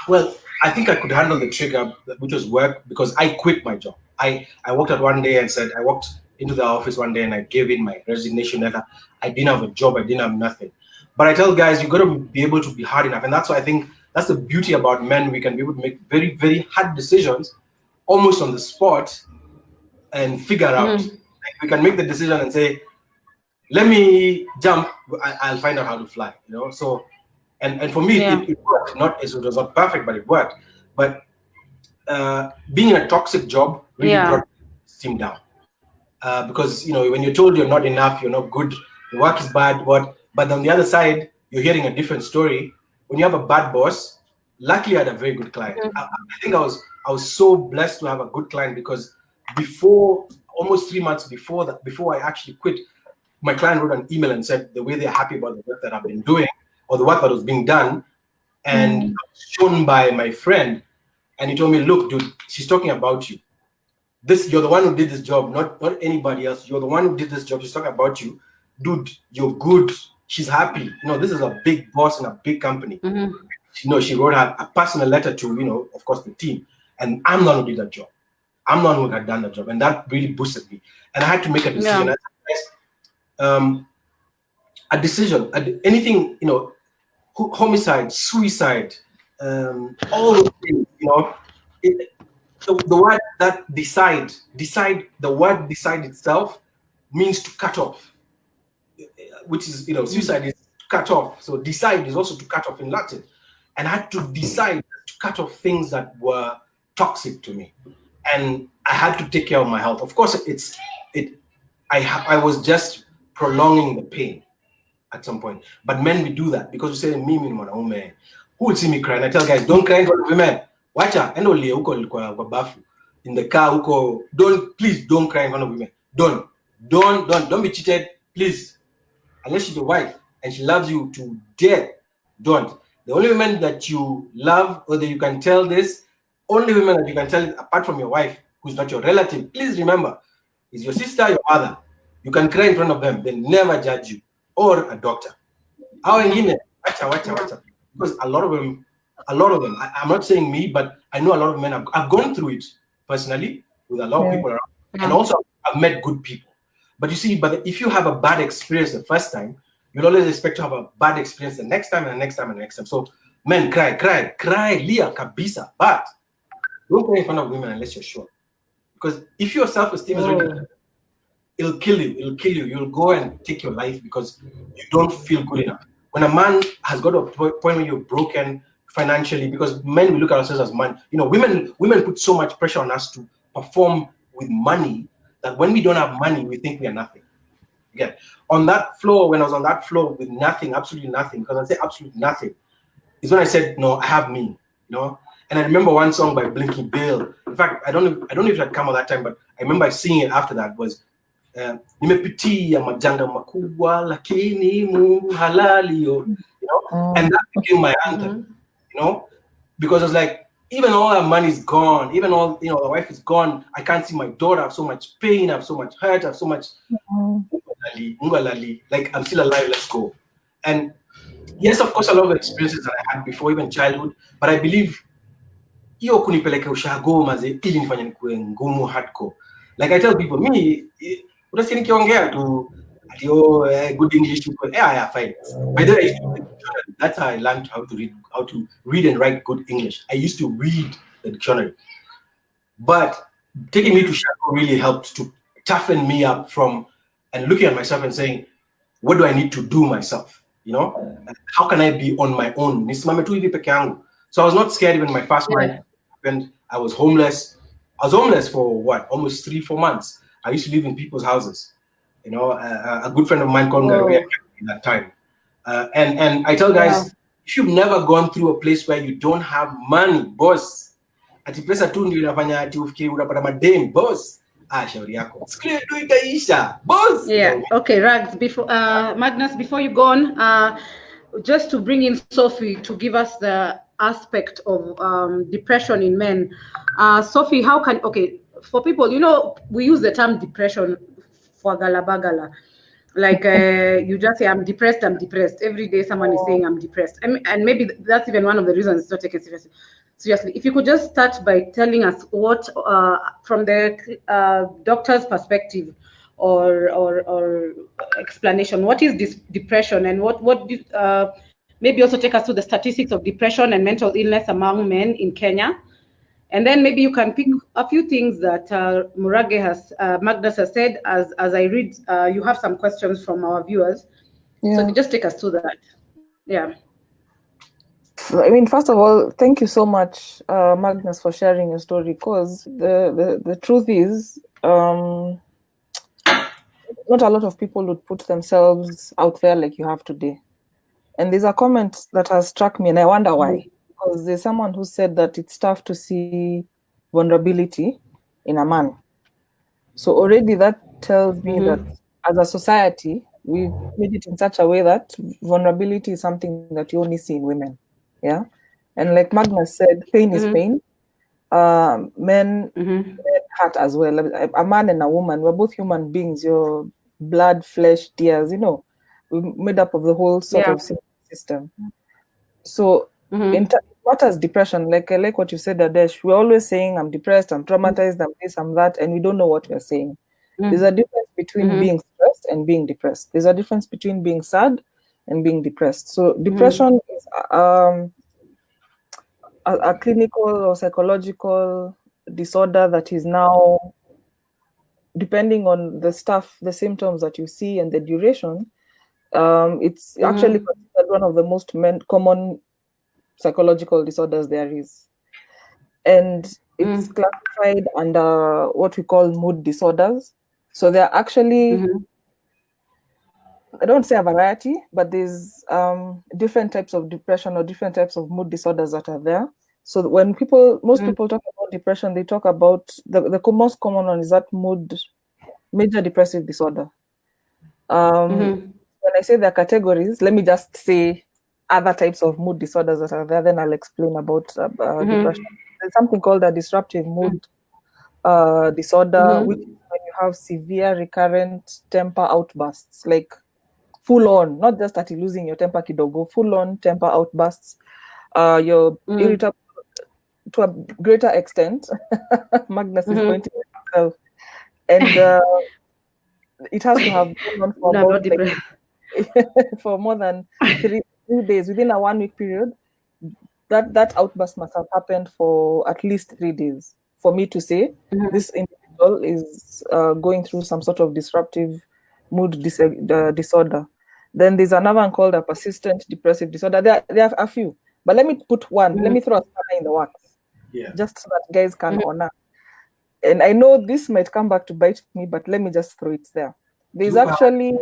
Well, I think I could handle the trigger, which was work, because I quit my job. I walked out one day and said, I walked into the office one day and I gave in my resignation letter. I didn't have a job. I didn't have nothing. But I tell guys, you got to be able to be hard enough. And that's why I think that's the beauty about men. We can be able to make very, very hard decisions almost on the spot and figure out. Like we can make the decision and say, let me jump. I'll find out how to fly, So, and for me, it worked. It was not perfect, but it worked. But being in a toxic job really brought steam down. Because when you're told you're not enough, you're not good, the work is bad, but on the other side, you're hearing a different story. When you have a bad boss, luckily I had a very good client. I think I was so blessed to have a good client, because almost 3 months before I actually quit, my client wrote an email and said the way they're happy about the work that I've been doing, or the work that was being done, and shown by my friend. And he told me, look, dude, she's talking about you. You're the one who did this job, not anybody else. You're the one who did this job. She's talking about you. Dude, you're good. She's happy. This is a big boss in a big company. She wrote a personal letter to, of course, the team. And I'm the one who did that job. I'm the one who had done the job. And that really boosted me. And I had to make a decision. A decision, anything, homicide, suicide, all those things, the word that decide, the word decide itself means to cut off, which is, suicide is to cut off. So decide is also to cut off in Latin. And I had to decide to cut off things that were toxic to me. And I had to take care of my health. Of course, I was just prolonging the pain at some point. But men, we do that because we say, man, who will see me cry? And I tell guys, don't cry in front of women. Watch out. In the car, please don't cry in front of women. Don't be cheated, please. Unless she's your wife and she loves you to death, don't. The only women that you love, or that you can tell this, only women that you can tell it, apart from your wife, who's not your relative, please remember, is your sister, your mother. You can cry in front of them. They never judge you. Or a doctor. Watch. Because a lot of them, I'm not saying me, but I know a lot of men, I've gone through it personally with a lot of people around. And also I've met good people. But you see, if you have a bad experience the first time, you'll always expect to have a bad experience the next time and the next time and the next time. So men, cry, lia, kabisa. But don't cry in front of women unless you're sure. Because if your self-esteem is really, it'll kill you. You'll go and take your life because you don't feel good enough. When a man has got to a point where you're broken financially, because men, we look at ourselves as man. Women put so much pressure on us to perform with money that when we don't have money, we think we are nothing. Again, on that floor, when I was on that floor with nothing, absolutely nothing, because I say absolutely nothing, is when I said, no, I have me, And I remember one song by Blinky Bill. In fact, I don't know if it had come at that time, but I remember singing it after that. Was nimepitia majanga makubwa lakini Mungu halali, and that became my anthem, because I was like, even all our money is gone, even all the wife is gone, I can't see my daughter, I have so much pain, I have so much hurt, I have so much like I'm still alive, let's go. And yes, of course, a lot of experiences that I had before, even childhood, but I believe hiyo kunipeleka ushago maze ili nifanye nikuwe ngumu hardcore. Like I tell people, me utasikia nikiongea tu good English, fine. By the way, that's how I learned how to read and write good English. I used to read the dictionary. But taking me to Shago really helped to toughen me up from and looking at myself and saying, what do I need to do myself? How can I be on my own? So I was not scared when my first marriage happened. I was homeless. I was homeless for what? Almost 3-4 months. I used to live in people's houses. A good friend of mine called me at that time. And I tell guys, if you've never gone through a place where you don't have money, boss, ati pesa tu ndio inafanya ati ufikiri unapata madem, boss. Shauri yako. Sikile tu itaisha, boss.
Yeah. Okay, Rags. Before Magnus, before you go on, just to bring in Sophie to give us the aspect of depression in men. Sophie, for people, we use the term depression for galabagala. Like you just say, I'm depressed. Every day someone is saying I'm depressed. And maybe that's even one of the reasons it's not taken seriously. If you could just start by telling us what, from the doctor's perspective or explanation, what is this depression, and what maybe also take us to the statistics of depression and mental illness among men in Kenya. And then maybe you can pick a few things that Magnus has said. As I read, you have some questions from our viewers. Yeah. So just take us through that. Yeah.
I mean, first of all, thank you so much, Magnus, for sharing your story. Because the truth is, not a lot of people would put themselves out there like you have today. And there's a comment that has struck me, and I wonder why. Because there's someone who said that it's tough to see vulnerability in a man. So already that tells me that as a society, we've made it in such a way that vulnerability is something that you only see in women. Yeah. And like Magnus said, pain is pain. Men hurt as well. A man and a woman, we're both human beings. Your blood, flesh, tears, we're made up of the whole sort of system. So what is depression? Like I like what you said, Adesh. We're always saying I'm depressed, I'm traumatized, I'm this, I'm that, and we don't know what we're saying. There's a difference between being stressed and being depressed. There's a difference between being sad and being depressed. So depression is a clinical or psychological disorder that is now, depending on the symptoms that you see and the duration, it's actually considered one of the most common psychological disorders there is. And it's classified under what we call mood disorders. So there are actually, I don't say a variety, but there's different types of depression or different types of mood disorders that are there. So when most people talk about depression, they talk about the most common one is that major depressive disorder. When I say there are categories, let me just say other types of mood disorders that are there, then I'll explain about depression. There's something called a disruptive mood disorder, which is when you have severe recurrent temper outbursts, like full on, not just that you're losing your temper kidogo, full on temper outbursts. You're irritable to a greater extent. Magnus is pointing at himself. And it has to have gone on for for more than 3 days, within a 1 week period. That outburst must have happened for at least 3 days for me to say this individual is going through some sort of disruptive mood disorder. Then there's another one called a persistent depressive disorder. There are a few, but let me put one. Let me throw a spanner in the works, just so that guys can honor. And I know this might come back to bite me, but let me just throw it there. There's actually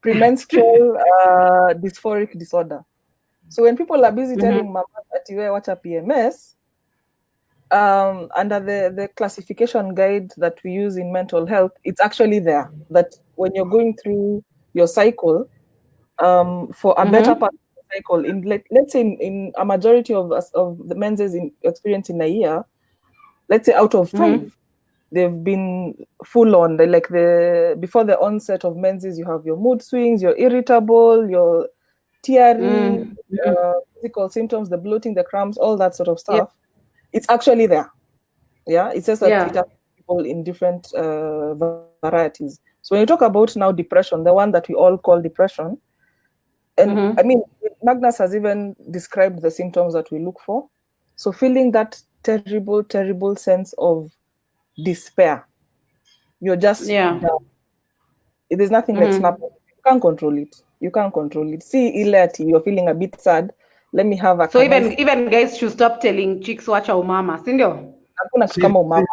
premenstrual dysphoric disorder. So when people are busy telling mama that you watch a PMS, under the classification guide that we use in mental health, it's actually there that when you're going through your cycle, for a better part of the cycle, let's say in a majority of the menses experience in a year, let's say out of 5, they've been full on. Before the onset of menses, you have your mood swings, you're irritable, you're teary, physical symptoms, the bloating, the cramps, all that sort of stuff. It's actually there. Yeah, it says that it affects people in different varieties. So when you talk about now depression, the one that we all call depression, and I mean, Magnus has even described the symptoms that we look for. So feeling that terrible, terrible sense of despair. You're just down. There's nothing like snap. You can't control it. You can't control it. See, Ilati, you're feeling a bit sad. Let me have a.
So even guys should stop telling chicks watch our mama, sindio?
Hakuna kitu kama umama.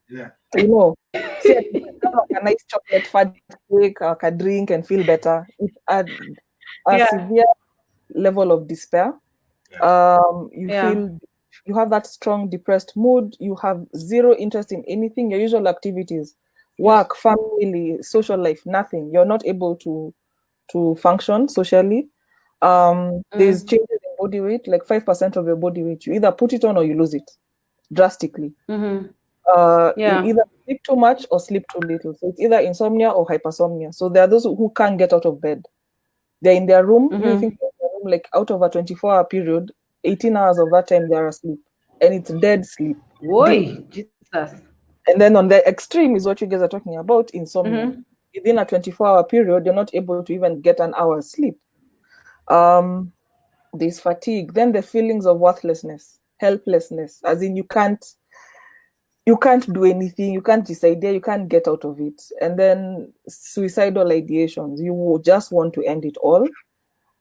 Yeah.
You know, see, a nice chocolate fudge cake, a drink, and feel better. It's a severe level of despair. You feel you have that strong depressed mood. You have zero interest in anything. Your usual activities, work, family, social life, nothing. You're not able to function socially. There's changes in body weight, like 5% of your body weight. You either put it on or you lose it drastically. You either sleep too much or sleep too little. So it's either insomnia or hypersomnia. So there are those who can't get out of bed. They're in their room. You think they're in their room, like out of a 24-hour period, 18 hours of that time they're asleep, and it's dead sleep.
Why, Jesus.
And then on the extreme is what you guys are talking about, insomnia. Within a 24-hour period, you're not able to even get an hour's sleep. There's fatigue. Then the feelings of worthlessness, helplessness, as in you can't do anything, you can't decide, you can't get out of it. And then suicidal ideations, you will just want to end it all.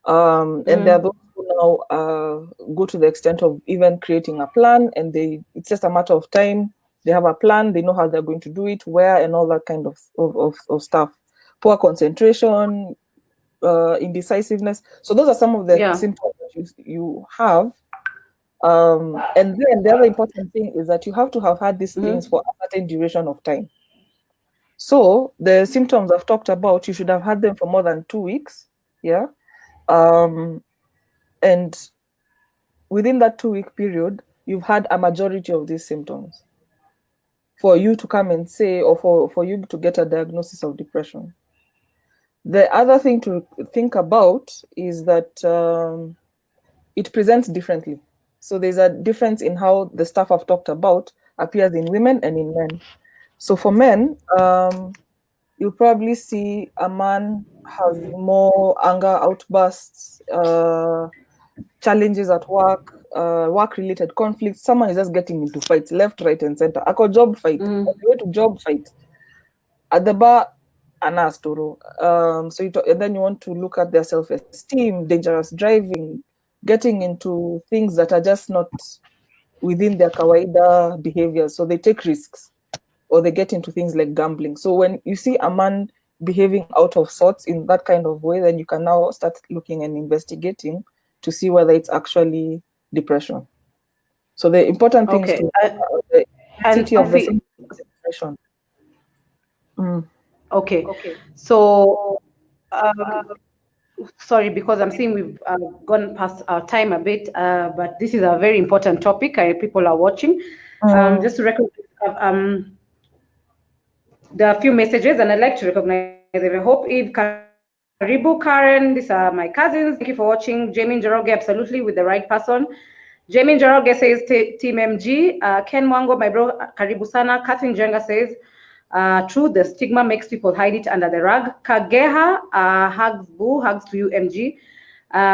And there are those who now go to the extent of even creating a plan, and it's just a matter of time. They have a plan, they know how they're going to do it, where, and all that kind of stuff. Poor concentration, indecisiveness. So those are some of the symptoms that you have. And then the other important thing is that you have to have had these things for a certain duration of time. So the symptoms I've talked about, you should have had them for more than 2 weeks. Yeah. And within that 2-week period, you've had a majority of these symptoms for you to come and say, or for you to get a diagnosis of depression. The other thing to think about is that it presents differently. So there's a difference in how the stuff I've talked about appears in women and in men. So for men, you'll probably see a man has more anger outbursts, challenges at work, work-related conflicts. Someone is just getting into fights, left, right, and center. I call job fight. On the way to job fight. At the bar, anastoro. And then you want to look at their self-esteem, dangerous driving, getting into things that are just not within their kawaida behaviors. So they take risks, or they get into things like gambling. So when you see a man behaving out of sorts in that kind of way, then you can now start looking and investigating to see whether it's actually depression. So the important thing is to the intensity of the depression.
Okay. So, sorry, because I'm seeing we've gone past our time a bit, but this is a very important topic. People are watching. Just to recognize, there are a few messages, and I'd like to recognize them. I hope Eve, Karibu, Karen, these are my cousins. Thank you for watching. Jamie Njoroge, absolutely, with the right person. Jamie Njoroge says, Team MG. Ken Mwango, my bro, Karibu Sana. Catherine Jenga says, true, the stigma makes people hide it under the rug. Kageha, hugs to you, MG.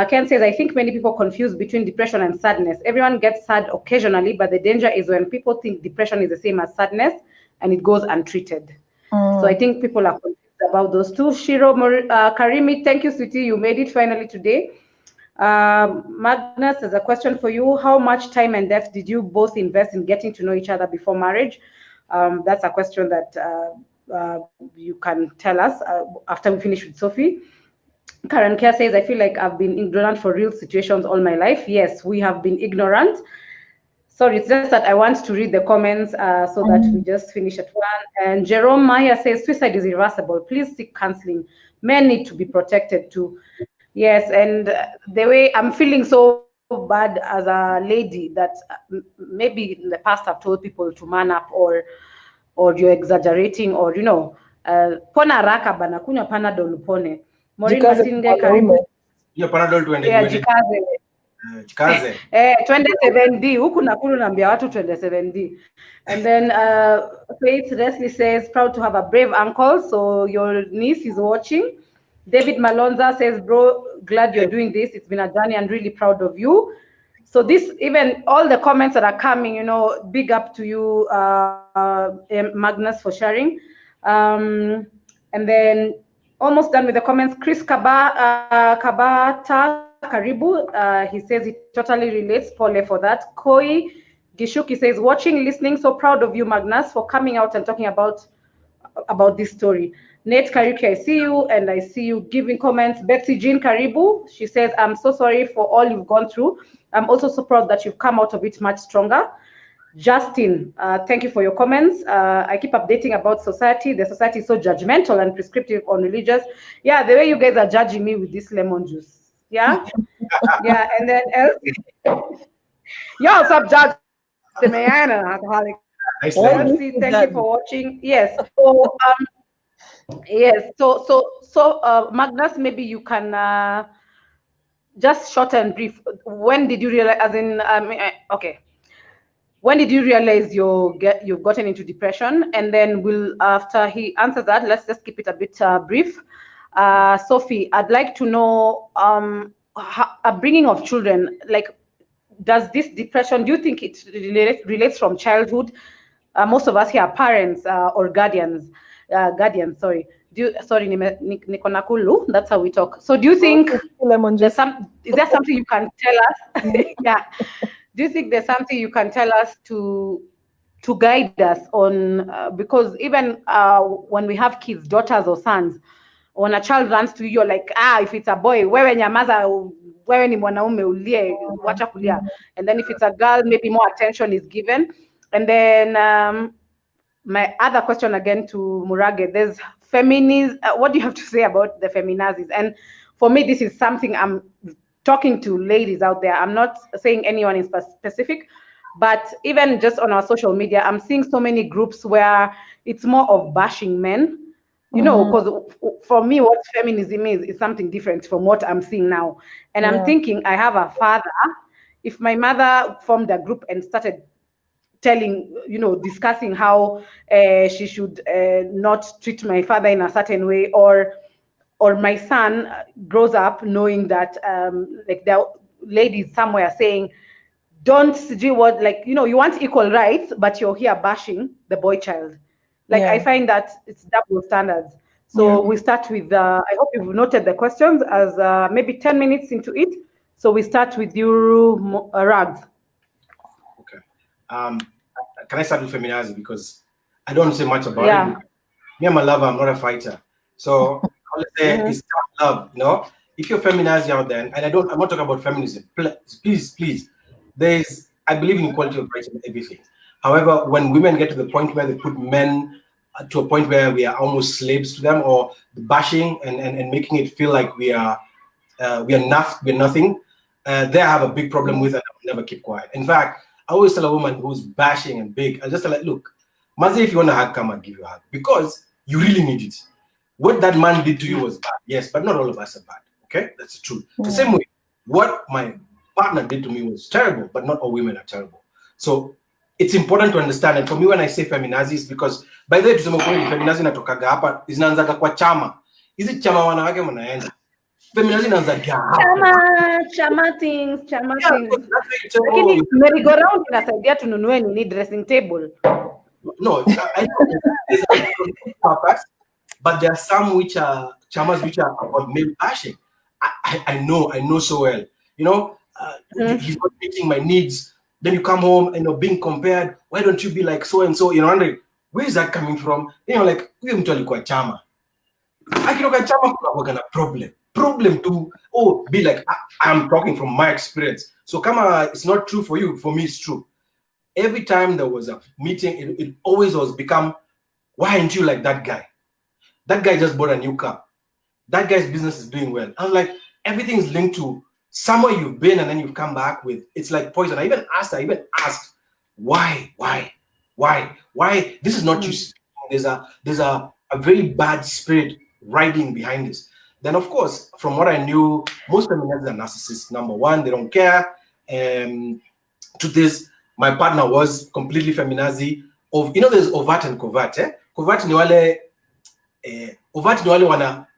Ken says, I think many people confuse between depression and sadness. Everyone gets sad occasionally, but the danger is when people think depression is the same as sadness and it goes untreated. So I think people are confused about those two. Shiro Karimi, thank you, sweetie. You made it finally today. Magnus, there's a question for you. How much time and depth did you both invest in getting to know each other before marriage? That's a question that you can tell us after we finish with Sophie. Karen Care says, I feel like I've been ignorant for real situations all my life. Yes, we have been ignorant. Sorry, it's just that I want to read the comments so that we just finish at one. And Jerome Maya says, suicide is irreversible. Please seek counseling. Men need to be protected too. Yes, and the way I'm feeling so bad as a lady that maybe in the past I've told people to man up, or you're exaggerating, or pona raka bana kunywa panadol upone. Maureen Masinge, karibu.
Hiyo panadol tuende.
Yeah, jikaze. Twende 7D huku Nakuru naambia watu twende 7D. And then Faith Leslie says, proud to have a brave uncle, so your niece is watching. David Malonza says, bro, glad you're doing this. It's been a journey and really proud of you. So this, even all the comments that are coming, big up to you, Magnus, for sharing. And then almost done with the comments. Chris Kabata Karibu, he says he totally relates. Pole for that. Koi Gishuki says, watching, listening, so proud of you, Magnus, for coming out and talking about this story. Nate Kariuki, I see you, and I see you giving comments. Betsy Jean Karibu, she says, I'm so sorry for all you've gone through. I'm also so proud that you've come out of it much stronger. Justin, thank you for your comments. I keep updating about society. The society is so judgmental and prescriptive on religious. Yeah, the way you guys are judging me with this lemon juice. Yeah? Yeah, and then else. Y'all stop judging me. I ain't an alcoholic.
Nice
Elsie, thank you for watching. Yes. So yes. So Magnus, maybe you can just short and brief. When did you realize? As in, okay. When did you realize you've gotten into depression? And then after he answers that, let's just keep it a bit brief. Sophie, I'd like to know upbringing of children. Like, does this depression, do you think it relates from childhood? Most of us here are parents or guardians. Sorry. Niko Nakulu. That's how we talk. So, do you think is there something you can tell us? Yeah. Do you think there's something you can tell us to guide us on? Because even when we have kids, daughters or sons, when a child runs to you, you're like, if it's a boy, wewe nyamaza, wewe ni mwanaume ulie, wacha kulia. And then if it's a girl, maybe more attention is given. And then my other question again to Murage, there's feminism. What do you have to say about the feminazis? And for me, this is something I'm talking to ladies out there. I'm not saying anyone in specific, but even just on our social media, I'm seeing so many groups where it's more of bashing men. You know, because for me, what feminism is something different from what I'm seeing now. And I'm thinking, I have a father. If my mother formed a group and started discussing how she should not treat my father in a certain way, or my son grows up knowing that like there are ladies somewhere saying, don't do what, like, you want equal rights, but you're here bashing the boy child. Like, I find that it's double standards. So we start with, I hope you've noted the questions as maybe 10 minutes into it. So we start with you, Rags.
Okay. Can I start with feminazi? Because I don't say much about it. Me, I'm a lover, I'm not a fighter. So I would say it's tough love, If you're feminazi out there, and I'm not talking about feminism, please. I believe in equality of rights and everything. However, when women get to the point where they put men to a point where we are almost slaves to them, or bashing and making it feel like we are nothing, they have a big problem with it. I will never keep quiet. In fact, I always tell a woman who's bashing and big, I just tell her, look, Mazi, if you want a hug, come and give you a hug, because you really need it. What that man did to you was bad, yes, but not all of us are bad. Okay, that's the truth. The same way, what my partner did to me was terrible, but not all women are terrible. So it's important to understand. And for me, when I say feminazis, because by the way, tuseme kweli feminazi natokaga hapa zinaanzaga kwa chama. Hizi chama wanawake mnaenda. Feminazi inaanza
chama things. Lakini merry-go-round inasaidia tununue nini dressing table.
No, I know there's a purpose, but there are some which are chamas which are about male bashing. I know so well. He's not meeting my needs. Then you come home and you're being compared. Why don't you be like so and so? You're wondering, where is that coming from? Like, huyo mtu alikuwa chama. Akitoka chama kuna na problem to be like, I'm talking from my experience. So kama it's not true for you, for me it's true. Every time there was a meeting, it always was become, why aren't you like that guy? That guy just bought a new car. That guy's business is doing well. I was like, everything is linked to somewhere you've been and then you've come back with, it's like poison. I even asked, why? This is not you. There's a very bad spirit riding behind this. Then of course, from what I knew, most feminists are narcissists. Number one, they don't care. To this, my partner was completely feminazi. There's overt and covert. Covert ni wale overt ni wale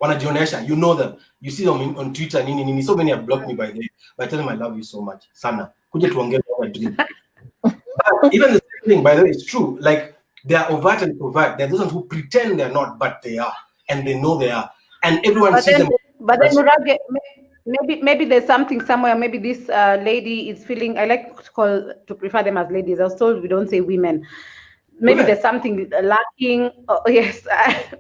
wanajionesha. You know them. You see them on Twitter. Nini. So many have blocked me by telling them I love you so much. Sana. Kuja tuongee what I dream. Even the same thing, by the way, it's true. Like, they are overt and covert. They're those who pretend they're not, but they are. And they know they are. And everyone sees them.
But then, Murage, maybe there's something somewhere. Maybe this lady is feeling, I like to prefer them as ladies. I was told we don't say women. Maybe there's something lacking. Oh, yes.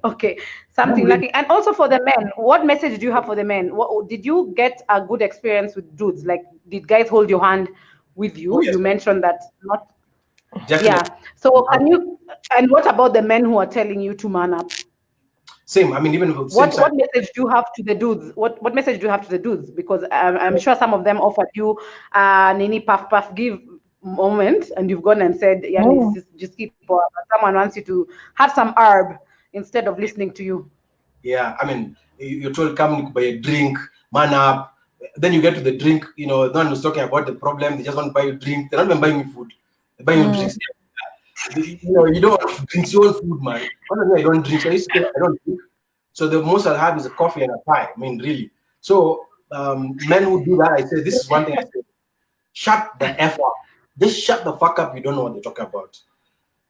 Okay. Something lacking. And also for the men, what message do you have for the men? Did you get a good experience with dudes? Like, did guys hold your hand with you?
Oh, yes.
You mentioned that not.
Definitely.
Yeah. So and what about the men who are telling you to man up?
Same. I mean, even
what message do you have to the dudes? What message do you have to the dudes? Because I'm sure some of them offered you nini puff give moment and you've gone and said, yeah, just keep, someone wants you to have some herb instead of listening to you?
Yeah, I mean, you're told come buy a drink, man up. Then you get to the drink, no one was talking about the problem. They just want to buy you drink. They're not even buying you food. They're buying you drinks. You don't want drinks, you want food, man. I don't drink. So I don't drink. So the most I'll have is a coffee and a pie. I mean, really. So men who do that, I say, this is one thing I say. Shut the F up. Just shut the fuck up. You don't know what they're talking about.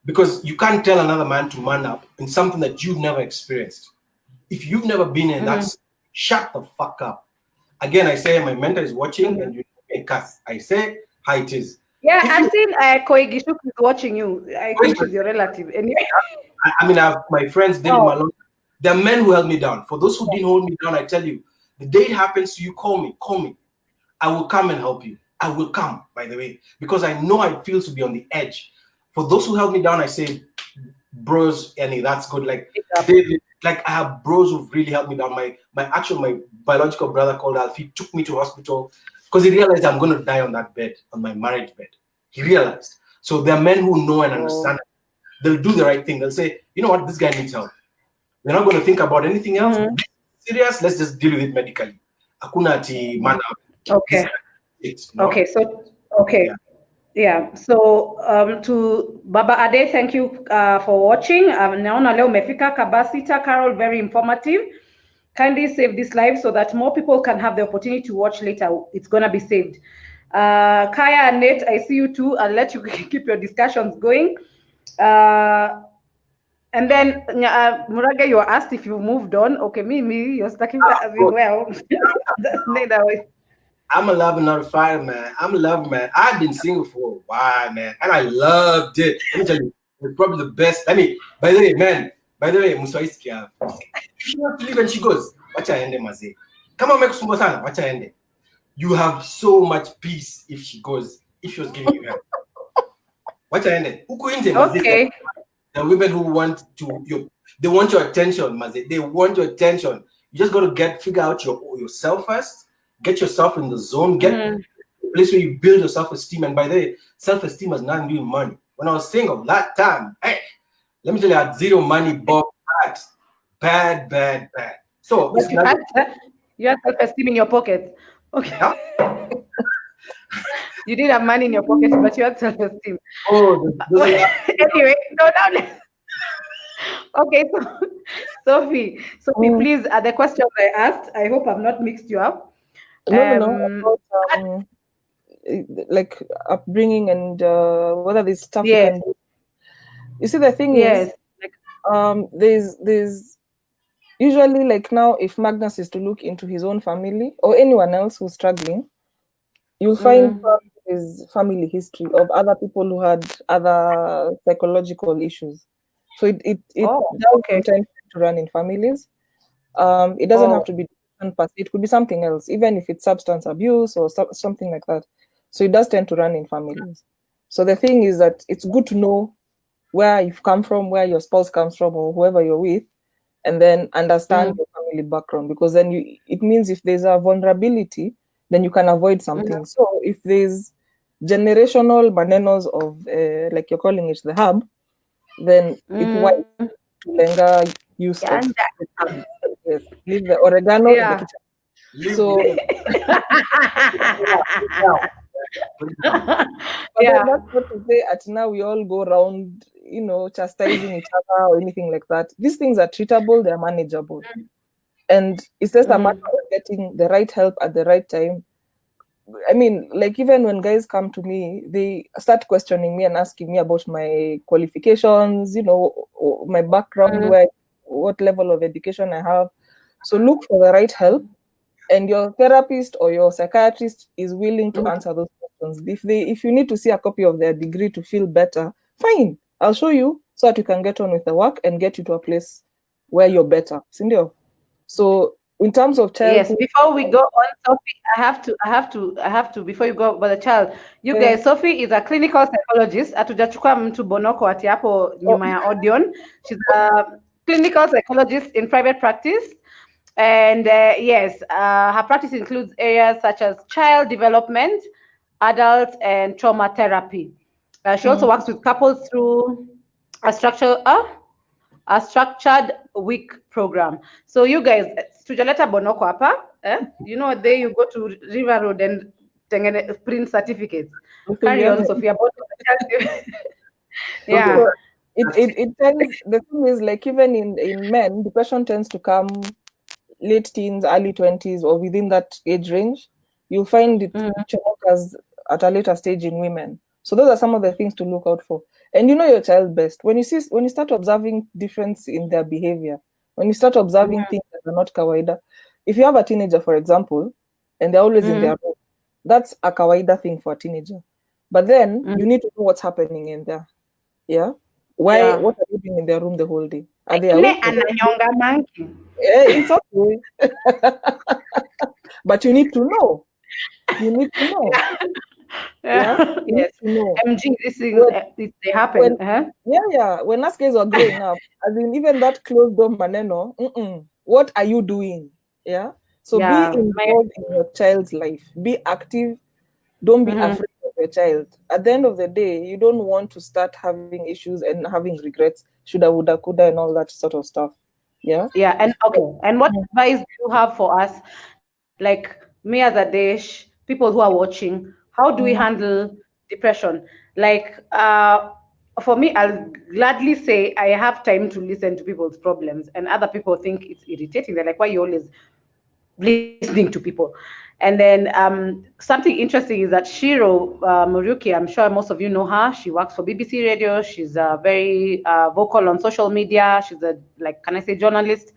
Because you can't tell another man to man up in something that you've never experienced. If you've never been in that, shut the fuck up. Again, I say my mentor is watching and you can cuss. I say how it is.
Yeah, I've seen Koigishu is watching you. I think she's your relative. Anyway.
I mean, I have my friends did my long. There are men who held me down. For those who didn't hold me down, I tell you, the day it happens to you, call me. I will come and help you. I will come, by the way, because I know how it feels to be on the edge. For those who held me down, I say, bros, Annie, that's good. Like David, like I have bros who've really helped me down. My biological brother called Alfie took me to hospital because he realized I'm going to die on that bed, on my marriage bed. He realized. So there are men who know and understand. They'll do the right thing. They'll say, you know what, this guy needs help. We're not going to think about anything else. Serious, let's just deal with it medically. Akunati mana.
Okay. Okay. So yeah. So to Baba Ade, thank you for watching. Naona leo umefika Kabasita. Carol, very informative. Kindly save this live so that more people can have the opportunity to watch later. It's gonna be saved. Kaya and Nate, I see you too. I'll let you keep your discussions going. And then Murage, you were asked if you moved on. Okay, me, you're stuck in that as well.
I'm a lover, not a fighter, man. I'm a lover, man. I've been single for a while, man, and I loved it. Let me tell you, it's probably the best. I mean, by the way, Muswaiski, she wants to leave and she goes, "Wacha ende maze. Come on, make some sana. Wacha ende." You have so much peace if she goes. If she was giving you help, wacha ende.
Okay.
The women who want they want your attention, maze. They want your attention. You just got to figure out yourself first. Get yourself in the zone. Get a place where you build your self-esteem. And by the way, self-esteem has nothing to do with money. When I was single that time, hey, let me tell you, I had zero money, but bad. So
you had self-esteem in your pocket. Okay. Yeah. You did have money in your pocket, but you had self-esteem. Anyway, no. Okay, so Sophie, please, the questions I asked, I hope I've not mixed you up.
No. About, like upbringing and whether this stuff you can do. You see, the thing is, like, there's usually, like, now, if Magnus is to look into his own family or anyone else who's struggling, you'll find his family history of other people who had other psychological issues. So it does tend to run in families. It doesn't have to be it could be something else, even if it's substance abuse or something like that. So it does tend to run in families. So the thing is that it's good to know where you've come from, where your spouse comes from, or whoever you're with, and then understand your family background, because then it means if there's a vulnerability, then you can avoid something. So if there's generational manenos of, like you're calling it, the hub, then it's wise to lenga use of yes, leave the oregano in the kitchen. So that's not to say at now we all go around, chastising each other or anything like that. These things are treatable, they're manageable. And it's just a matter of getting the right help at the right time. I mean, like, even when guys come to me, they start questioning me and asking me about my qualifications, my background, what level of education I have. So look for the right help, and your therapist or your psychiatrist is willing to answer those questions. If you need to see a copy of their degree to feel better, fine, I'll show you so that you can get on with the work and get you to a place where you're better. Sindio? So in terms of child,
yes, before we go on, Sophie, I have to before you go about the child, you guys, Sophie is a clinical psychologist. Atujachukua mtu bonoko ati hapo nyuma ya audion. She's a clinical psychologist in private practice, and yes, her practice includes areas such as child development, adults, and trauma therapy. She also works with couples through a structured week program. So you guys, tujaleta bonoko hapa, you know, there you go to River Road and print certificates. Carry on, Sophie. About yeah.
So it tends, the thing is, like, even in men, depression tends to come late teens, early 20s, or within that age range. You'll find it chokas at a later stage in women. So those are some of the things to look out for. And you know your child best. When you start observing difference in their behavior, when you start observing things that are not kawaida. If you have a teenager, for example, and they're always in their room, that's a kawaida thing for a teenager. But then you need to know what's happening in there. Yeah. Why? What are they doing in their room the whole day? Are they awake? It's okay. But you need to know. You need to know.
Yeah. Yes. MG, they happen.
When us guys were growing up, I mean, even that closed door maneno, what are you doing? Yeah. So be involved in your child's life. Be active. Don't be afraid of your child. At the end of the day, you don't want to start having issues and having regrets, shoulda, woulda, coulda, and all that sort of stuff. Yeah.
Yeah. And okay. And what advice do you have for us, like me as a dish, people who are watching? How do we handle depression? Like, for me, I'll gladly say I have time to listen to people's problems, and other people think it's irritating. They're like, why are you always listening to people? And then something interesting is that Shiro Muriuki, I'm sure most of you know her. She works for BBC Radio. She's very vocal on social media. She's a, like, can I say, journalist.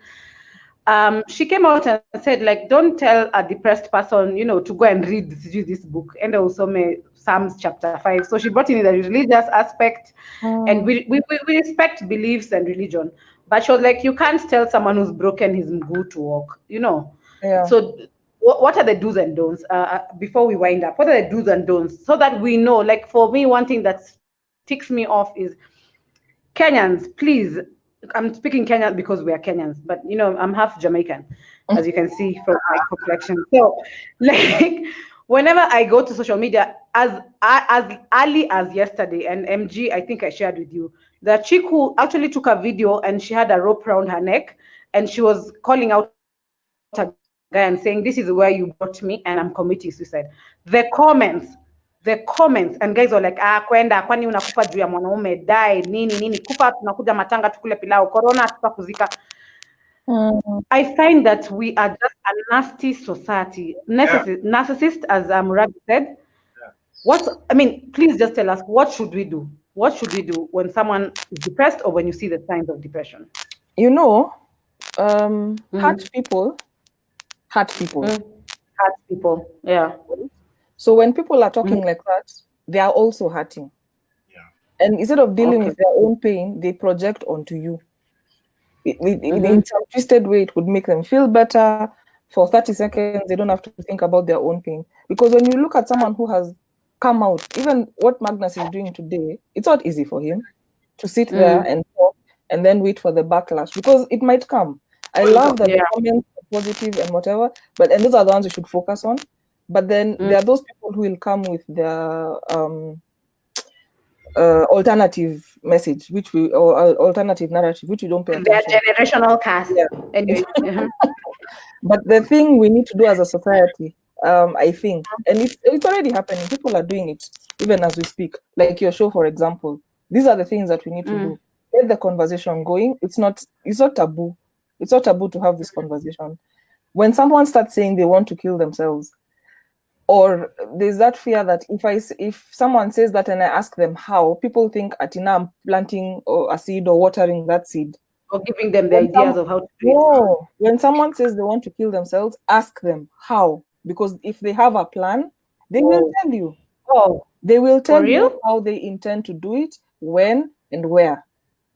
She came out and said, like, don't tell a depressed person, you know, to go and read this book. And also Psalms chapter 5. So she brought in the religious aspect, and we respect beliefs and religion. But she was like, you can't tell someone who's broken his mguu to walk, you know.
Yeah.
So what are the do's and don'ts before we wind up? What are the do's and don'ts so that we know? Like, for me, one thing that ticks me off is Kenyans, please. I'm speaking Kenyan because we are Kenyans, but you know, I'm half Jamaican, as you can see from my complexion. So, like, whenever I go to social media, as early as yesterday, and MG, I think I shared with you, the chick who actually took a video and she had a rope around her neck, and she was calling out a guy and saying, "This is where you brought me, and I'm committing suicide." The comments, and guys were like, kwenda kwani unakufa juu ya mwanaume, die nini kufa, tunakuja matanga tukule pilau, corona tutakuzika. I find that we are just a nasty society, narcissist, as Murabi said. Please just tell us, what should we do? What should we do when someone is depressed or when you see the signs of depression?
You know, hurt people.
Hurt people, yeah.
So when people are talking like that, they are also hurting.
Yeah.
And instead of dealing with their own pain, they project onto you. In some twisted way, it would make them feel better. For 30 seconds, they don't have to think about their own pain. Because when you look at someone who has come out, even what Magnus is doing today, it's not easy for him to sit there and talk and then wait for the backlash, because it might come. I love that the comments are positive and whatever, and those are the ones we should focus on. But then there are those people who will come with their alternative message, or alternative narrative, which we don't pay attention.
Their generational cast. Yeah. Anyway.
But the thing we need to do as a society, I think, and it's already happening. People are doing it even as we speak. Like your show, for example. These are the things that we need to do. Get the conversation going. It's not taboo. It's not taboo to have this conversation. When someone starts saying they want to kill themselves, or there's that fear that if someone says that and I ask them how, people think Atina, I'm planting a seed or watering that seed.
Or giving them the ideas of how to do it.
No. When someone says they want to kill themselves, ask them how. Because if they have a plan, they will tell you.
Oh.
They will tell you how they intend to do it, when and where.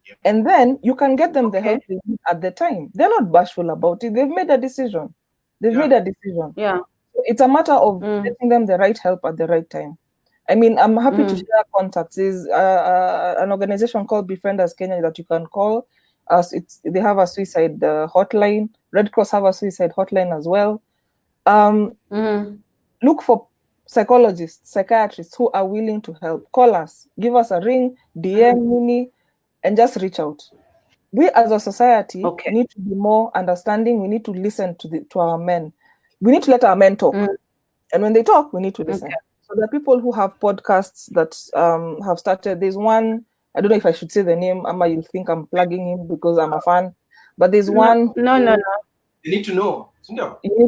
Yep.
And then you can get them the help they need at the time. They're not bashful about it. They've made a decision.
Yeah.
It's a matter of getting them the right help at the right time. I mean, I'm happy to share contacts. There's an organization called Befrienders Kenya that you can call. They have a suicide hotline. Red Cross have a suicide hotline as well. Look for psychologists, psychiatrists who are willing to help. Call us, give us a ring, DM me, and just reach out. We as a society need to be more understanding. We need to listen to our men. We need to let our men talk. And when they talk, we need to listen. So there are people who have podcasts that have started. There's one, I don't know if I should say the name, Amma, you'll think I'm plugging him because I'm a fan. But there's one.
No.
You need to know.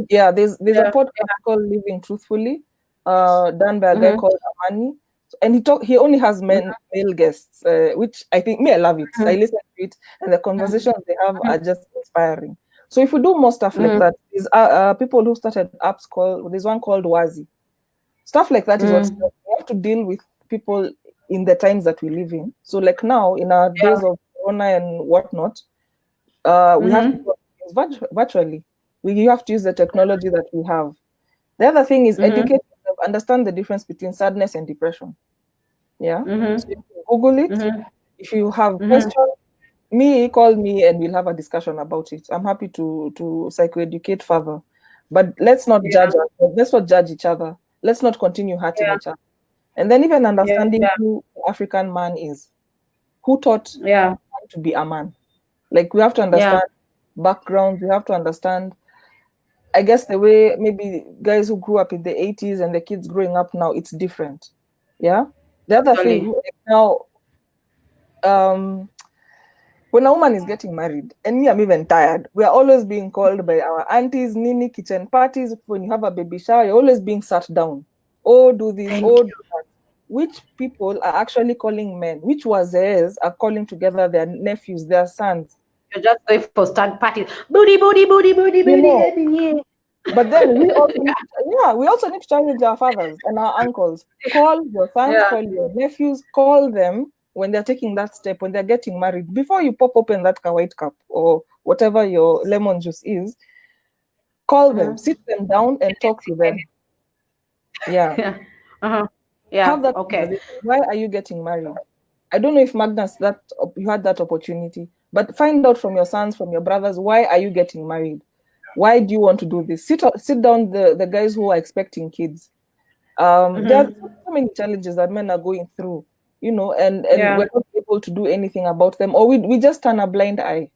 Yeah, there's a podcast called Living Truthfully, done by a guy called Amani. And he only has male guests, which I think, I love it. I listen to it, and the conversations they have are just inspiring. So if we do more stuff like that, there's people who started apps there's one called Wazi. Stuff like that is what we have to deal with people in the times that we live in. So like now, in our days of Corona and whatnot, we have to do things virtually. You have to use the technology that we have. The other thing is educate yourself, understand the difference between sadness and depression. Yeah. So you can Google it. If you have questions, call me and we'll have a discussion about it. I'm happy to psychoeducate further. But let's not judge let's not judge each other. Let's not continue hurting each other. And then even understanding who the African man is, who taught to be a man. Like we have to understand backgrounds, we have to understand, I guess, the way maybe guys who grew up in the 80s and the kids growing up now, it's different. Yeah. The other thing now, when a woman is getting married, and me, I'm even tired, we are always being called by our aunties, nini, kitchen parties. When you have a baby shower, you're always being sat down. Oh, do this, do that. Which people are actually calling men? Which wazers are calling together their nephews, their sons?
You're just going for stag parties. Booty.
But then we also need to challenge our fathers and our uncles. Call your sons, call your nephews, call them when they're taking that step, when they're getting married. Before you pop open that white cup or whatever your lemon juice is, call them, sit them down and talk to them. Yeah. Have that conversation. Why are you getting married? I don't know if Magnus you had that opportunity, but find out from your sons, from your brothers, why are you getting married? Why do you want to do this? Sit down the guys who are expecting kids. There are so many challenges that men are going through, and we're not able to do anything about them, or we just turn a blind eye.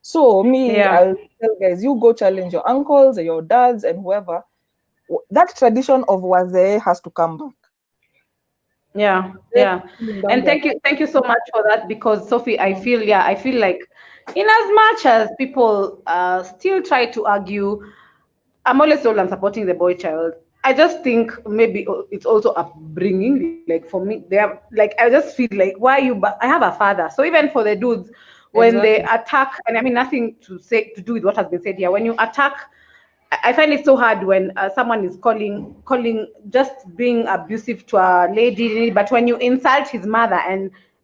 So I'll tell guys, you go challenge your uncles or your dads and whoever. That tradition of wazee has to come back.
And thank you so much for that, because Sophie, I feel like in as much as people still try to argue, I'm always told I'm supporting the boy child. I just think maybe it's also upbringing. Like for me, I just feel like, why you? But I have a father, so even for the dudes, when they attack, and I mean nothing to do with what has been said here. When you attack, I find it so hard when someone is calling, just being abusive to a lady, but when you insult his mother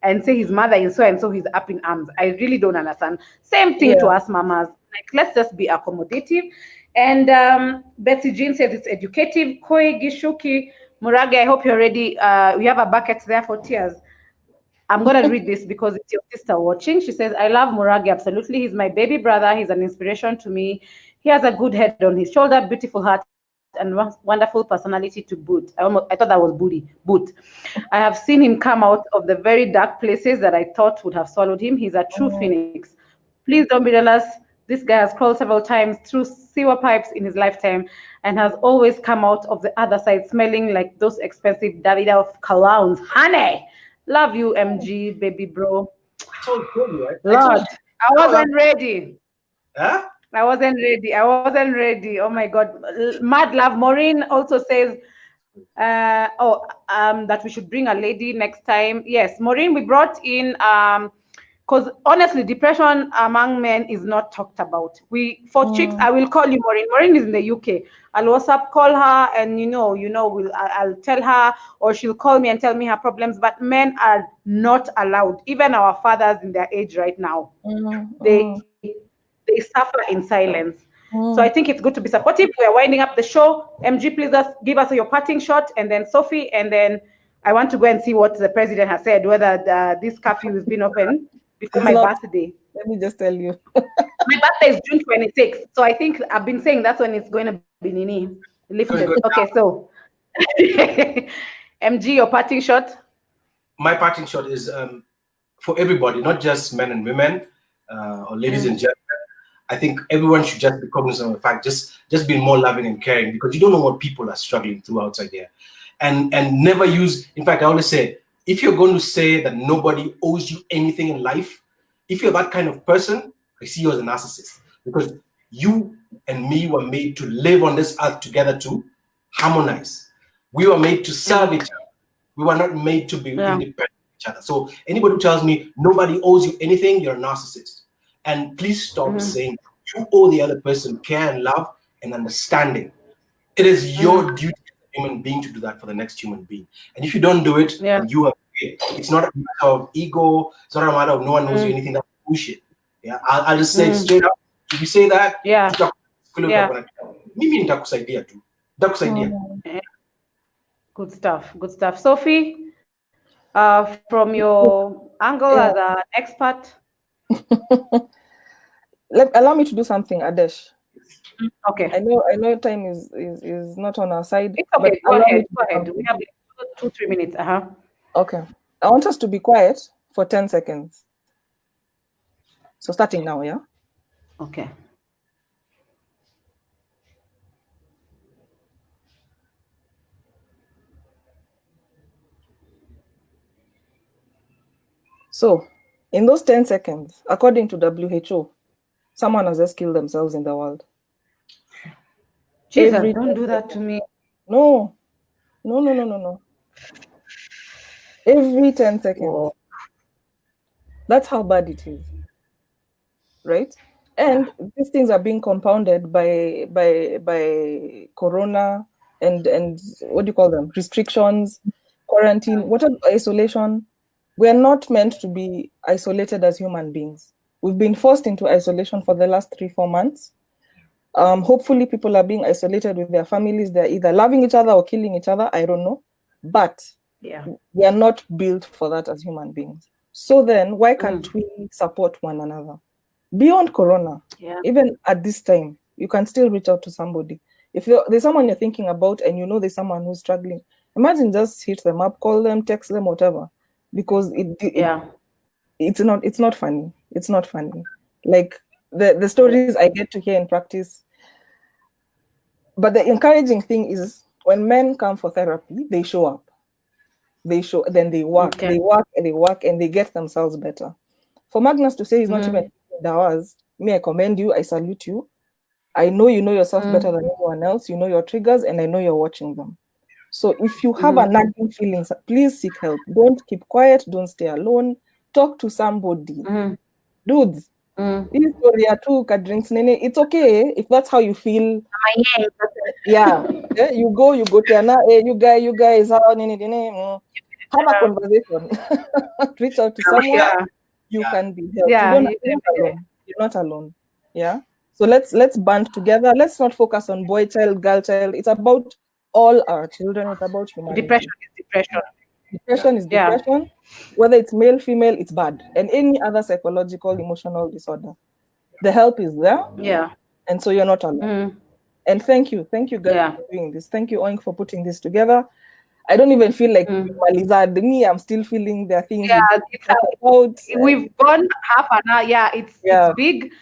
and say his mother is so and so, he's up in arms. I really don't understand. Same thing to us mamas. Like, let's just be accommodative. And Betsy Jean says it's educative. Koi Gishuki Murage, I hope you're ready. We have a bucket there for tears. I'm going to read this because it's your sister watching. She says, I love Murage, absolutely. He's my baby brother. He's an inspiration to me. He has a good head on his shoulder, beautiful heart, and wonderful personality to boot. I thought that was boot. I have seen him come out of the very dark places that I thought would have swallowed him. He's a true phoenix. Please don't be jealous. This guy has crawled several times through sewer pipes in his lifetime and has always come out of the other side smelling like those expensive Davidoff colognes. Honey, love you, MG, baby bro. Lord, I wasn't ready.
Huh?
I wasn't ready. Oh my God. Mad Love Maureen also says that we should bring a lady next time. Yes, Maureen, we brought in because honestly, depression among men is not talked about. For chicks, I will call you Maureen. Maureen is in the UK. I'll WhatsApp call her, and I'll tell her, or she'll call me and tell me her problems. But men are not allowed. Even our fathers in their age right now, they suffer in silence. So I think it's good to be supportive. We are winding up the show. MG, please just give us your parting shot, and then Sophie, and then I want to go and see what the president has said, whether this curfew has been open before my birthday.
Let me just tell you.
My birthday is June 26th, so I think I've been saying that's when it's going to be lifted. Okay, so MG, your parting shot?
My parting shot is for everybody, not just men and women or ladies and gentlemen. I think everyone should just be cognizant of the fact, just be more loving and caring, because you don't know what people are struggling through outside there. And never use, in fact, I always say, if you're going to say that nobody owes you anything in life, if you're that kind of person, I see you as a narcissist, because you and me were made to live on this earth together to harmonize. We were made to serve each other. We were not made to be independent of each other. So anybody who tells me nobody owes you anything, you're a narcissist. And please stop saying you owe the other person care and love and understanding. It is your duty as a human being to do that for the next human being. And if you don't do it, then you are okay. It's not a matter of ego. It's not a matter of no one knows you anything. That's bullshit. Yeah, I'll just say it straight up. If you say that, mimi nitakusaidia tu. Nitakusaidia.
Good stuff. Good stuff. Sophie, from your angle as an expert.
Allow me to do something, Adesh.
Okay.
I know time is not on our side.
It's okay. Go ahead. We have 2-3 minutes.
Okay. I want us to be quiet for 10 seconds. So starting now, yeah?
Okay.
So, in those 10 seconds, according to WHO, someone has just killed themselves in the world.
Jesus, don't do that to me.
No. Every 10 seconds. Whoa. That's how bad it is. Right? And these things are being compounded by corona and what do you call them? Restrictions, quarantine, whatever, isolation. We are not meant to be isolated as human beings. We've been forced into isolation for the last 3-4 months. Hopefully people are being isolated with their families. They're either loving each other or killing each other. I don't know. But we are not built for that as human beings. So then why can't we support one another? Beyond corona, even at this time, you can still reach out to somebody. If there's someone you're thinking about and you know there's someone who's struggling, imagine just hit them up, call them, text them, whatever. Because it's not funny. It's not funny. Like the stories I get to hear in practice. But the encouraging thing is when men come for therapy, they show up. Then they work. They work and they get themselves better. For Magnus to say he's not even hours, me, I commend you, I salute you. I know you know yourself better than anyone else. You know your triggers and I know you're watching them. So if you have a nagging feelings, please seek help. Don't keep quiet. Don't stay alone. Talk to somebody. Dudes, it's okay if that's how you feel. You go to you guys, have a conversation. Reach out to someone. You can be helped. You're not alone. Yeah. So let's band together. Let's not focus on boy child, girl child. It's about all our children. It's about humanity.
Depression is depression.
Depression is depression. Whether it's male, female, it's bad. And any other psychological, emotional disorder. The help is there.
Yeah.
And so you're not alone. And thank you guys for doing this. Thank you, Oink, for putting this together. I don't even feel like me. I'm still feeling there are things.
We've gone half an hour. It's big.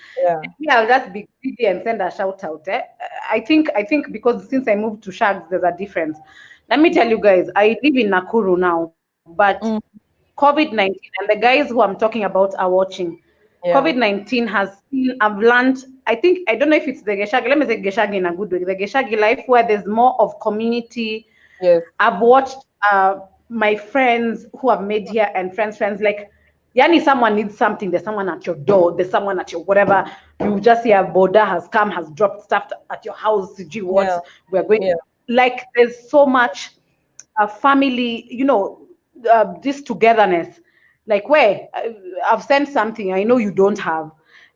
I'll just be greedy and send a shout out. I think because since I moved to Shags, there's a difference. Let me tell you guys, I live in Nakuru now, but COVID-19 and the guys who I'm talking about are watching. COVID-19 has seen, I've learned, I don't know if it's the Geshagi, let me say Geshagi in a good way, the Geshagi life where there's more of community.
Yes.
I've watched my friends who have made here and friends, like, yani someone needs something, there's someone at your door, there's someone at your whatever, you just hear Boda has come, has dropped stuff at your house, we're going, like there's so much family, this togetherness, like where I've sent something I know you don't have.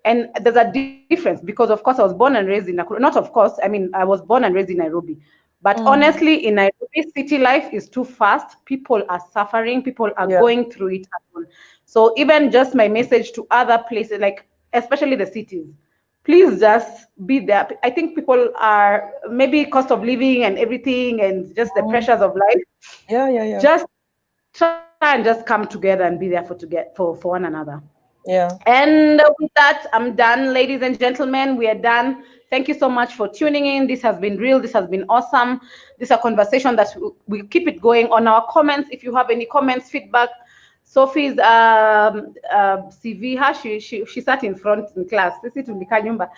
And there's a difference because, of course, I was born and raised in Nakuru. Not of course, I was born and raised in Nairobi. But honestly, in Nairobi, city life is too fast. People are suffering. People are going through it alone. So even just my message to other places, like especially the cities, please just be there. I think people are maybe cost of living and everything and just the pressures of life.
Yeah.
Just try and just come together and be there for one another.
Yeah.
And with that, I'm done, ladies and gentlemen. We are done. Thank you so much for tuning in. This has been real. This has been awesome. This is a conversation that we keep it going on our comments. If you have any comments, feedback, Sophie's CV, she sat in front in class. Sisi tulikaa nyuma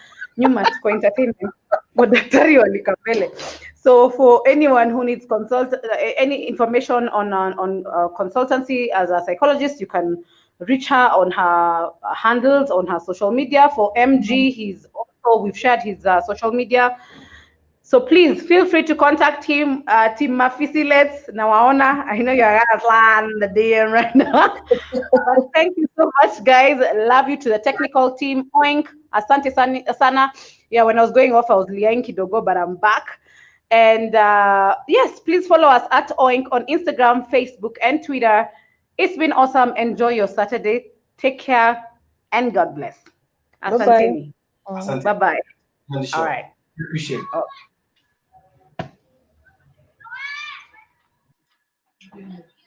tuko entertainment. Madaktari walikaa mbele. So for anyone who needs any information on consultancy as a psychologist, you can reach her on her handles on her social media. For MG, we've shared his social media. So please feel free to contact him. Team Mafisilets, Nawaona. I know you're gonna plan the DM right now. But thank you so much, guys. Love you to the technical team. Oink, Asante Sana. Yeah, when I was going off, I was lying kidogo, but I'm back. And yes, please follow us at Oink on Instagram, Facebook, and Twitter. It's been awesome. Enjoy your Saturday. Take care, and God bless. Asanteni.
Bye-bye.
Bye-bye.
All
right.
Appreciate it.
Oh.